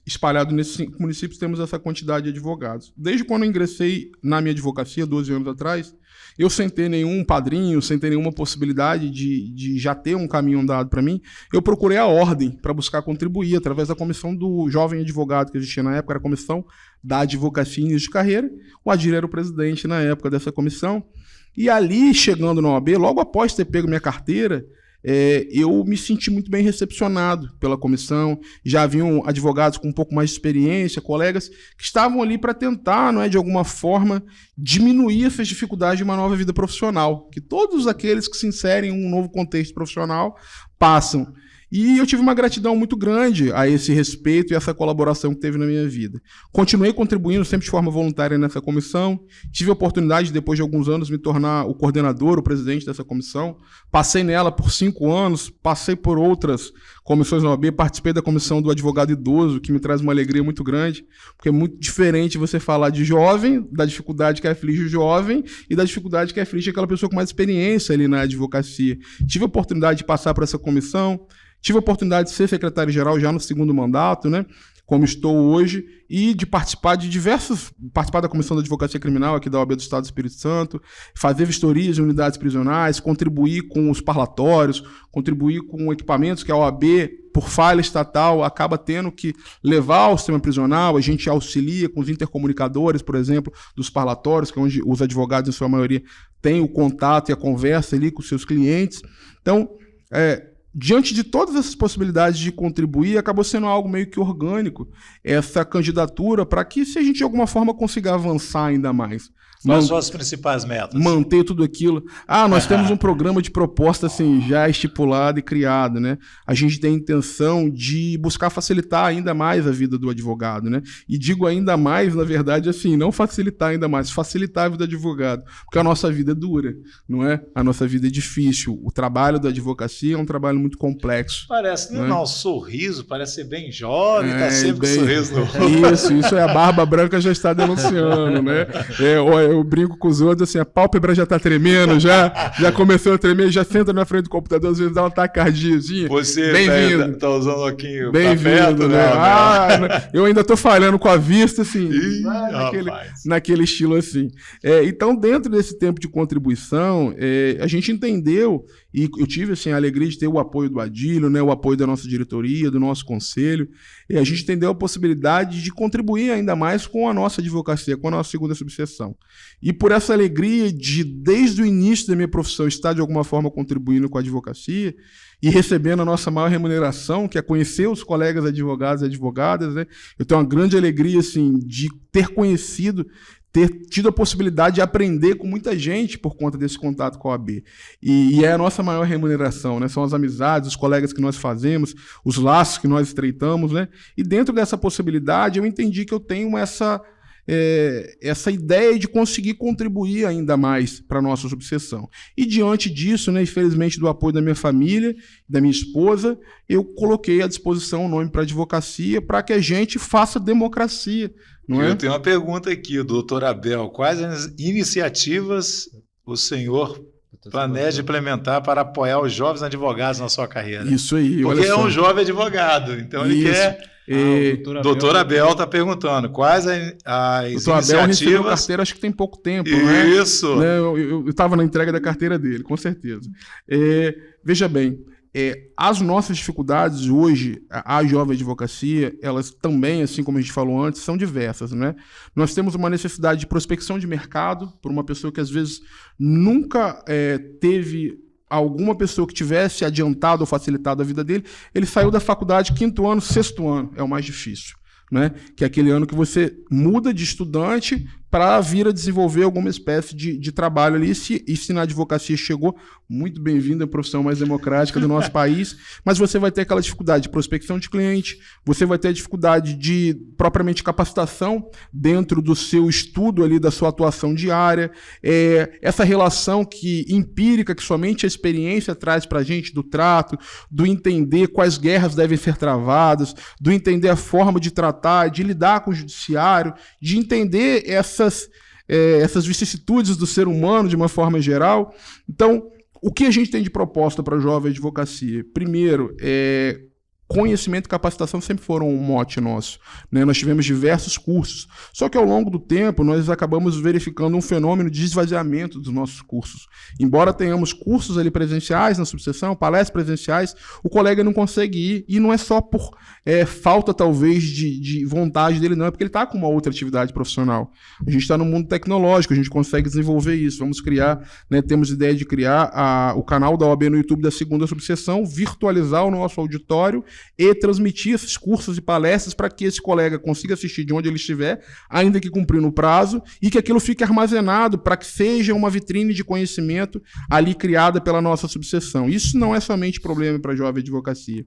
Espalhado nesses 5 municípios temos essa quantidade de advogados. Desde quando eu ingressei na minha advocacia, 12 anos atrás, eu sem ter nenhum padrinho, sem ter nenhuma possibilidade de já ter um caminho andado para mim, eu procurei a ordem para buscar contribuir através da comissão do jovem advogado que existia na época, era a comissão da advocacia início de carreira. O Adir era o presidente na época dessa comissão. E ali, chegando na OAB, logo após ter pego minha carteira, eu me senti muito bem recepcionado pela comissão. Já haviam advogados com um pouco mais de experiência, colegas que estavam ali para tentar, não é, de alguma forma, diminuir essas dificuldades de uma nova vida profissional, que todos aqueles que se inserem em um novo contexto profissional passam. E eu tive uma gratidão muito grande a esse respeito e essa colaboração que teve na minha vida. Continuei contribuindo sempre de forma voluntária nessa comissão. Tive a oportunidade, depois de alguns anos, me tornar o coordenador, o presidente dessa comissão. Passei nela por 5 anos, passei por outras comissões na OAB, participei da comissão do advogado idoso, que me traz uma alegria muito grande, porque é muito diferente você falar de jovem, da dificuldade que aflige o jovem e da dificuldade que aflige aquela pessoa com mais experiência ali na advocacia. Tive a oportunidade de passar por essa comissão. Tive a oportunidade de ser secretário-geral já no 2º mandato, né, como estou hoje, e de participar da Comissão da Advocacia Criminal aqui da OAB do Estado do Espírito Santo, fazer vistorias em unidades prisionais, contribuir com os parlatórios, contribuir com equipamentos que a OAB, por falha estatal, acaba tendo que levar ao sistema prisional. A gente auxilia com os intercomunicadores, por exemplo, dos parlatórios, que é onde os advogados, em sua maioria, têm o contato e a conversa ali com os seus clientes. Então, diante de todas essas possibilidades de contribuir, acabou sendo algo meio que orgânico essa candidatura para que, se a gente de alguma forma consiga avançar ainda mais. Quais são as principais metas? Manter tudo aquilo. Nós temos um programa de proposta assim, já estipulado e criado, né? A gente tem a intenção de buscar facilitar ainda mais a vida do advogado, né? E digo ainda mais, na verdade, assim, não facilitar ainda mais, facilitar a vida do advogado, porque a nossa vida é dura, não é? A nossa vida é difícil. O trabalho da advocacia é um trabalho muito complexo. Parece, né? Não, sorriso, parece ser bem jovem, tá sempre com sorriso no rosto. Isso é a barba branca já está denunciando, né? Eu brinco com os outros, assim, a pálpebra já tá tremendo, já começou a tremer, já senta na frente do computador, às vezes dá uma taquicardiazinha. Você bem-vindo. Tá usando um pouquinho bem-vindo, né? Eu ainda tô falhando com a vista, assim, naquele estilo assim. Então, dentro desse tempo de contribuição, a gente entendeu e eu tive assim, a alegria de ter o apoio do Adílio, né, o apoio da nossa diretoria, do nosso conselho, e a gente entendeu a possibilidade de contribuir ainda mais com a nossa advocacia, com a nossa segunda subseção. E por essa alegria de, desde o início da minha profissão, estar de alguma forma contribuindo com a advocacia e recebendo a nossa maior remuneração, que é conhecer os colegas advogados e advogadas, né, eu tenho uma grande alegria assim, de ter conhecido, ter tido a possibilidade de aprender com muita gente por conta desse contato com a OAB. E é a nossa maior remuneração, né? São as amizades, os colegas que nós fazemos, os laços que nós estreitamos, né? E dentro dessa possibilidade, eu entendi que eu tenho essa ideia de conseguir contribuir ainda mais para a nossa subseção. E diante disso, né, infelizmente do apoio da minha família, da minha esposa, eu coloquei à disposição o nome para a advocacia para que a gente faça democracia. Não é? Eu tenho uma pergunta aqui, doutor Abel. Quais as iniciativas o senhor planeja implementar para apoiar os jovens advogados na sua carreira? Isso aí. Porque olha é só. um jovem advogado, então ele quer... doutor Abel está perguntando quais as doutor Abel recebeu iniciativas... carteira, acho que tem pouco tempo, né? Isso! Né? Eu estava na entrega da carteira dele, com certeza. Veja bem, as nossas dificuldades hoje, a jovem advocacia, elas também, assim como a gente falou antes, são diversas, né? Nós temos uma necessidade de prospecção de mercado por uma pessoa que às vezes nunca teve alguma pessoa que tivesse adiantado ou facilitado a vida dele. Ele saiu da faculdade 5º ano, 6º ano, é o mais difícil, né? Que é aquele ano que você muda de estudante para vir a desenvolver alguma espécie de trabalho ali. E se na advocacia chegou, muito bem-vindo à profissão mais democrática do nosso país, mas você vai ter aquela dificuldade de prospecção de cliente, você vai ter a dificuldade de, propriamente, capacitação dentro do seu estudo ali, da sua atuação diária, essa relação empírica que somente a experiência traz para a gente, do trato, do entender quais guerras devem ser travadas, do entender a forma de tratar, de lidar com o judiciário, de entender essas vicissitudes do ser humano de uma forma geral. Então, o que a gente tem de proposta para a jovem advocacia? Primeiro, conhecimento e capacitação sempre foram um mote nosso, né? Nós tivemos diversos cursos, só que ao longo do tempo nós acabamos verificando um fenômeno de esvaziamento dos nossos cursos. Embora tenhamos cursos ali presenciais na subseção, palestras presenciais, o colega não consegue ir, e não é só por falta talvez de vontade dele, não, é porque ele está com uma outra atividade profissional. A gente está no mundo tecnológico, a gente consegue desenvolver isso. Vamos criar, né, temos ideia de criar o canal da OAB no YouTube da segunda subseção, virtualizar o nosso auditório e transmitir esses cursos e palestras para que esse colega consiga assistir de onde ele estiver, ainda que cumprindo o prazo, e que aquilo fique armazenado para que seja uma vitrine de conhecimento ali criada pela nossa subseção. Isso não é somente problema para a jovem advocacia.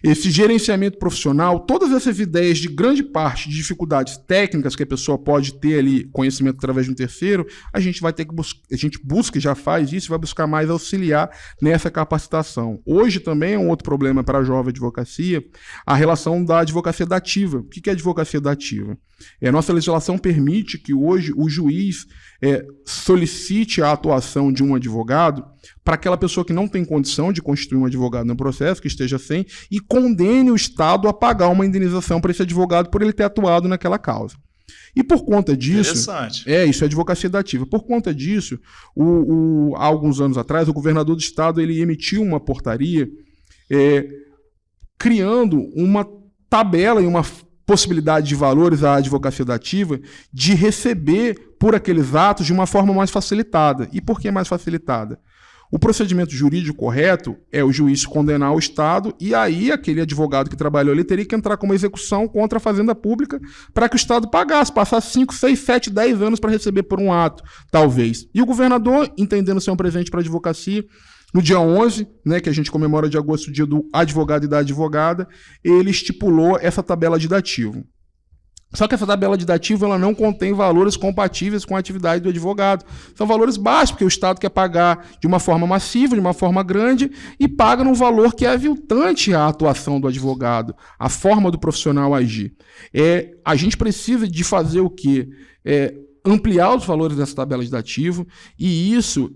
Esse gerenciamento profissional, todas essas ideias de grande parte de dificuldades técnicas que a pessoa pode ter ali, conhecimento através de um terceiro, a gente vai ter que a gente busca e já faz isso, vai buscar mais auxiliar nessa capacitação. Hoje também é um outro problema para a jovem advocacia, a relação da advocacia dativa. O que é advocacia dativa? A nossa legislação permite que hoje o juiz solicite a atuação de um advogado para aquela pessoa que não tem condição de constituir um advogado no processo, que esteja sem, e condene o Estado a pagar uma indenização para esse advogado por ele ter atuado naquela causa. E por conta disso... Interessante. Isso é advocacia dativa. Por conta disso, há alguns anos atrás, o governador do Estado ele emitiu uma portaria criando uma tabela e uma possibilidade de valores à advocacia dativa de receber por aqueles atos de uma forma mais facilitada. E por que mais facilitada? O procedimento jurídico correto é o juiz condenar o Estado, e aí aquele advogado que trabalhou ali teria que entrar com uma execução contra a Fazenda Pública para que o Estado pagasse, passasse 5, 6, 7, 10 anos para receber por um ato, talvez. E o governador, entendendo ser um presente para a advocacia, no dia 11, né, que a gente comemora de agosto, o dia do advogado e da advogada, ele estipulou essa tabela de dativo. Só que essa tabela de dativo ela não contém valores compatíveis com a atividade do advogado. São valores baixos, porque o Estado quer pagar de uma forma massiva, de uma forma grande, e paga num valor que é aviltante à atuação do advogado, à forma do profissional agir. A gente precisa de fazer o quê? Ampliar os valores dessa tabela de dativo, e isso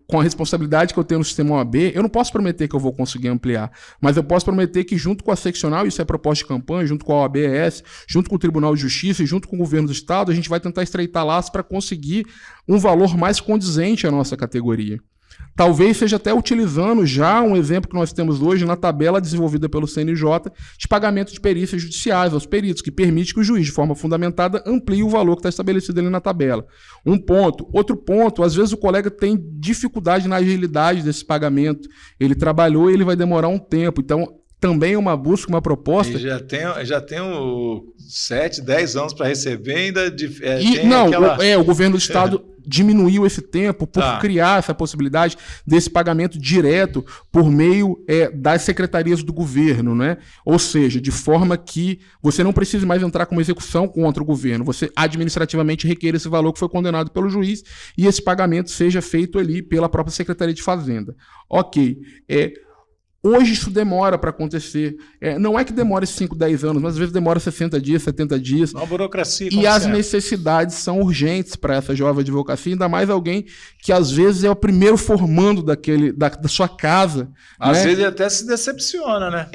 com a responsabilidade que eu tenho no sistema OAB, eu não posso prometer que eu vou conseguir ampliar, mas eu posso prometer que junto com a seccional, isso é proposta de campanha, junto com a OAB-ES, junto com o Tribunal de Justiça e junto com o Governo do Estado, a gente vai tentar estreitar laços para conseguir um valor mais condizente à nossa categoria. Talvez seja até utilizando já um exemplo que nós temos hoje na tabela desenvolvida pelo CNJ de pagamento de perícias judiciais aos peritos, que permite que o juiz, de forma fundamentada, amplie o valor que está estabelecido ali na tabela. Um ponto. Outro ponto, às vezes o colega tem dificuldade na agilidade desse pagamento. Ele trabalhou e ele vai demorar um tempo. Então, também é uma busca, uma proposta. E já tenho 7, 10 anos para receber, ainda o governo do estado diminuiu esse tempo por criar essa possibilidade desse pagamento direto por meio das secretarias do governo, né? Ou seja, de forma que você não precise mais entrar com uma execução contra o governo, você administrativamente requer esse valor que foi condenado pelo juiz e esse pagamento seja feito ali pela própria Secretaria de Fazenda. Ok, hoje isso demora para acontecer. Não é que demore 5, 10 anos, mas às vezes demora 60 dias, 70 dias. Uma burocracia. E as necessidades são urgentes para essa jovem advocacia, ainda mais alguém que às vezes é o primeiro formando da sua casa. Às né? vezes até se decepciona, né?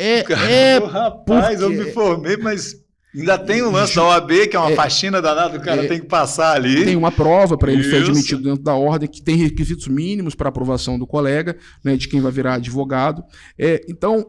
Rapaz, eu me formei, mas ainda tem o lance da OAB, que é uma faxina danada, o cara tem que passar ali. Tem uma prova para ele ser admitido dentro da ordem, que tem requisitos mínimos para aprovação do colega, né, de quem vai virar advogado. Então,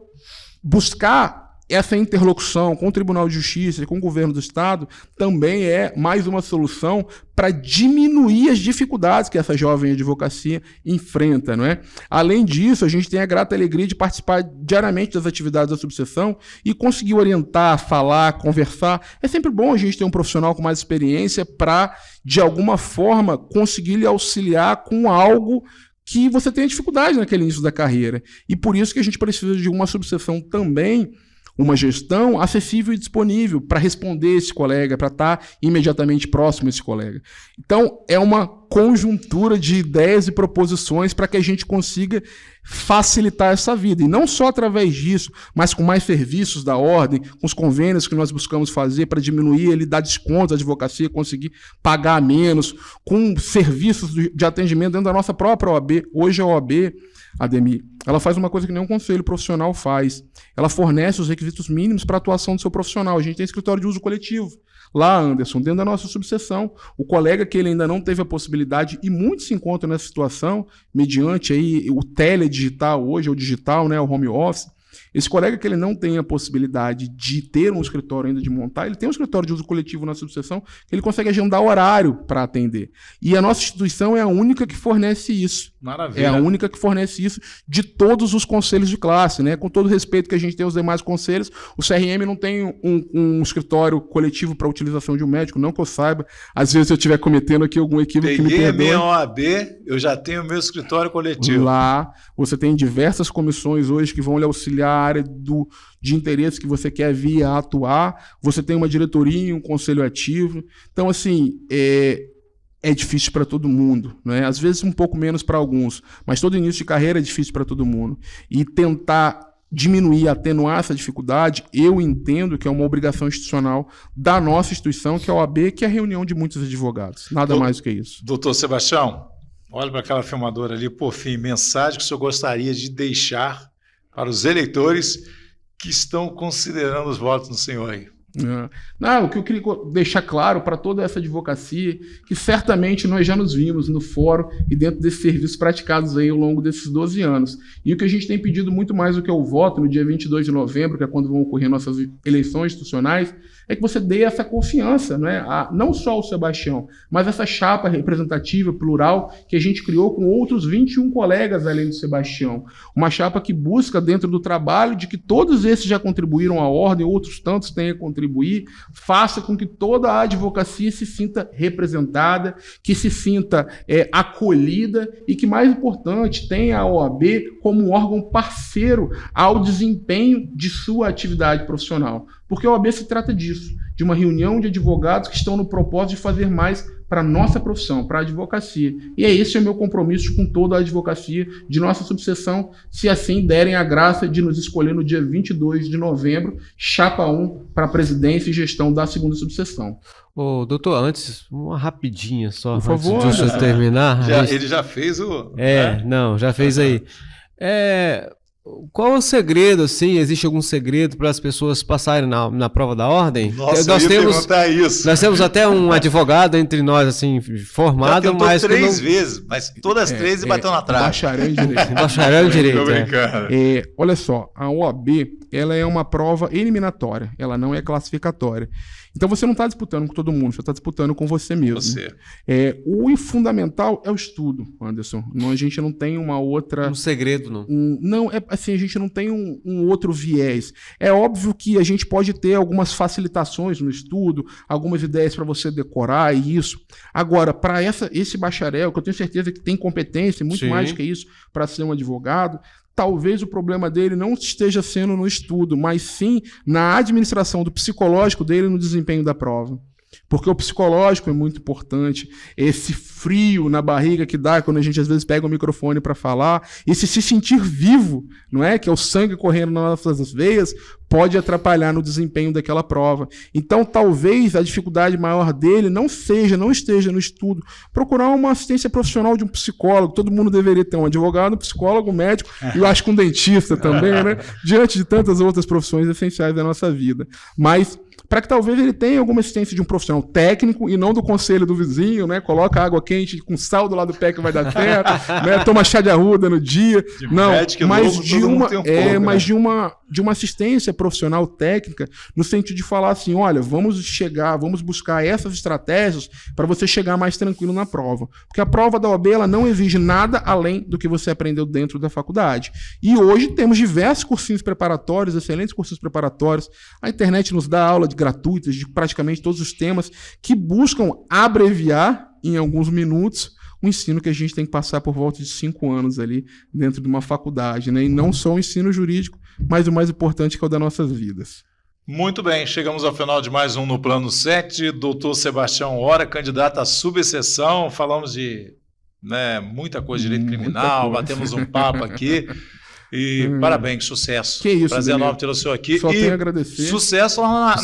buscar essa interlocução com o Tribunal de Justiça e com o governo do Estado também é mais uma solução para diminuir as dificuldades que essa jovem advocacia enfrenta, não é? Além disso, a gente tem a grata alegria de participar diariamente das atividades da subseção e conseguir orientar, falar, conversar. É sempre bom a gente ter um profissional com mais experiência para, de alguma forma, conseguir lhe auxiliar com algo que você tenha dificuldade naquele início da carreira. E por isso que a gente precisa de uma subseção também, uma gestão acessível e disponível para responder esse colega, para estar imediatamente próximo a esse colega. Então, é uma conjuntura de ideias e proposições para que a gente consiga facilitar essa vida. E não só através disso, mas com mais serviços da ordem, com os convênios que nós buscamos fazer para diminuir, ele dar desconto à advocacia, conseguir pagar menos, com serviços de atendimento dentro da nossa própria OAB. Hoje a OAB, Ademir, ela faz uma coisa que nenhum conselho profissional faz. Ela fornece os requisitos mínimos para a atuação do seu profissional. A gente tem escritório de uso coletivo. Lá, Anderson, dentro da nossa subseção, o colega que ele ainda não teve a possibilidade, e muitos se encontram nessa situação, mediante aí o teledigital hoje, o digital, né, o home office, esse colega que ele não tem a possibilidade de ter um escritório ainda de montar, ele tem um escritório de uso coletivo na subseção, que ele consegue agendar horário para atender. E a nossa instituição é a única que fornece isso. Maravilha. É a única que fornece isso de todos os conselhos de classe, né? Com todo o respeito que a gente tem aos demais conselhos, o CRM não tem um escritório coletivo para utilização de um médico, não que eu saiba. Às vezes eu estiver cometendo aqui algum equívoco que me perdoe. Peguei a minha OAB, eu já tenho o meu escritório coletivo. Lá, você tem diversas comissões hoje que vão lhe auxiliar a área de interesse que você quer vir a atuar. Você tem uma diretoria, um conselho ativo. Então, assim, é difícil para todo mundo, né? Às vezes um pouco menos para alguns, mas todo início de carreira é difícil para todo mundo. E tentar diminuir, atenuar essa dificuldade, eu entendo que é uma obrigação institucional da nossa instituição, que é a OAB, que é a reunião de muitos advogados. Nada mais do que isso. Doutor Sebastião, olha para aquela filmadora ali, por fim, mensagem que o senhor gostaria de deixar para os eleitores que estão considerando os votos no senhor aí. Não, o que eu queria deixar claro para toda essa advocacia, que certamente nós já nos vimos no fórum e dentro desses serviços praticados aí ao longo desses 12 anos. E o que a gente tem pedido muito mais do que o voto no dia 22 de novembro, que é quando vão ocorrer nossas eleições institucionais, é que você dê essa confiança, né? Não só ao Sebastião, mas essa chapa representativa, plural, que a gente criou com outros 21 colegas além do Sebastião. Uma chapa que busca, dentro do trabalho, de que todos esses já contribuíram à ordem, outros tantos tenham a contribuir, faça com que toda a advocacia se sinta representada, que se sinta acolhida e que, mais importante, tenha a OAB como um órgão parceiro ao desempenho de sua atividade profissional. Porque a OAB se trata disso, de uma reunião de advogados que estão no propósito de fazer mais para a nossa profissão, para a advocacia. E esse o meu compromisso com toda a advocacia de nossa subseção, se assim derem a graça de nos escolher no dia 22 de novembro, chapa 1 para a presidência e gestão da segunda subseção. Ô, doutor, antes, uma rapidinha só, por favor, antes de eu terminar. Ele já fez o... Não, já fez aí. qual é o segredo, assim? Existe algum segredo para as pessoas passarem na prova da ordem? Nossa, eu ia perguntar isso. Nós temos até um advogado entre nós, assim, formado, Já tentou mas... 3 vezes, mas todas as 3 bateu na trave. Bacharel em Direito. Bacharel em Direito. Tô brincando. Olha só, a OAB, ela é uma prova eliminatória, ela não é classificatória. Então você não está disputando com todo mundo, você está disputando com você mesmo. Você. O fundamental é o estudo, Anderson. A gente não tem uma outra... Um segredo, não. Não, é assim, a gente não tem um outro viés. É óbvio que a gente pode ter algumas facilitações no estudo, algumas ideias para você decorar e isso. Agora, para esse bacharel, que eu tenho certeza que tem competência, muito Sim. mais que isso, para ser um advogado, talvez o problema dele não esteja sendo no estudo, mas sim na administração do psicológico dele no desempenho da prova. Porque o psicológico é muito importante, esse frio na barriga que dá quando a gente às vezes pega o microfone para falar, esse se sentir vivo, não é? Que é o sangue correndo nas nossas veias, pode atrapalhar no desempenho daquela prova. Então, talvez a dificuldade maior dele não esteja no estudo. Procurar uma assistência profissional de um psicólogo, todo mundo deveria ter um advogado, um psicólogo, um médico, e eu acho que um dentista também, né? Diante de tantas outras profissões essenciais da nossa vida. Mas para que talvez ele tenha alguma assistência de um profissional técnico e não do conselho do vizinho, né? Coloca água quente com sal do lado do pé que vai dar certo, né? Toma chá de arruda no dia. Não, mas de uma assistência profissional técnica no sentido de falar assim, olha, vamos buscar essas estratégias para você chegar mais tranquilo na prova. Porque a prova da OAB, ela não exige nada além do que você aprendeu dentro da faculdade. E hoje temos diversos cursinhos preparatórios, excelentes cursinhos preparatórios. A internet nos dá aula gratuitas de praticamente todos os temas que buscam abreviar em alguns minutos o ensino que a gente tem que passar por volta de 5 anos ali dentro de uma faculdade, né? E não só o ensino jurídico, mas o mais importante que é o das nossas vidas. Muito bem, chegamos ao final de mais um No Plano 7, doutor Sebastião Hora, candidato à subseção, falamos de muita coisa de direito criminal, batemos um papo aqui. E parabéns, sucesso. Que isso, prazer enorme ter o senhor aqui. Só e tenho a agradecer. Sucesso lá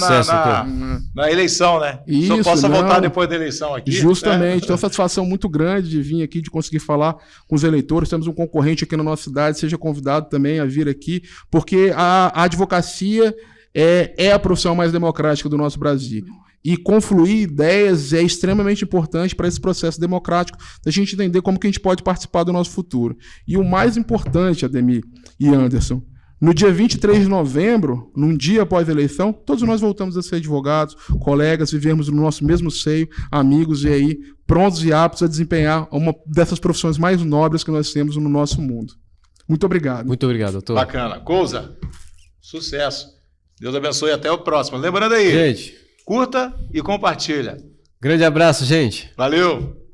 na eleição, né? Isso, só possa voltar depois da eleição aqui. Justamente. Tenho uma satisfação muito grande de vir aqui, de conseguir falar com os eleitores. Temos um concorrente aqui na nossa cidade, seja convidado também a vir aqui, porque a advocacia é a profissão mais democrática do nosso Brasil. E confluir ideias é extremamente importante para esse processo democrático, da gente entender como que a gente pode participar do nosso futuro. E o mais importante, Ademir e Anderson, no dia 23 de novembro, num dia após a eleição, todos nós voltamos a ser advogados, colegas, vivemos no nosso mesmo seio, amigos, e aí prontos e aptos a desempenhar uma dessas profissões mais nobres que nós temos no nosso mundo. Muito obrigado. Muito obrigado, doutor. Bacana. Cousa, sucesso. Deus abençoe e até o próximo. Lembrando aí, gente, curta e compartilha. Grande abraço, gente. Valeu!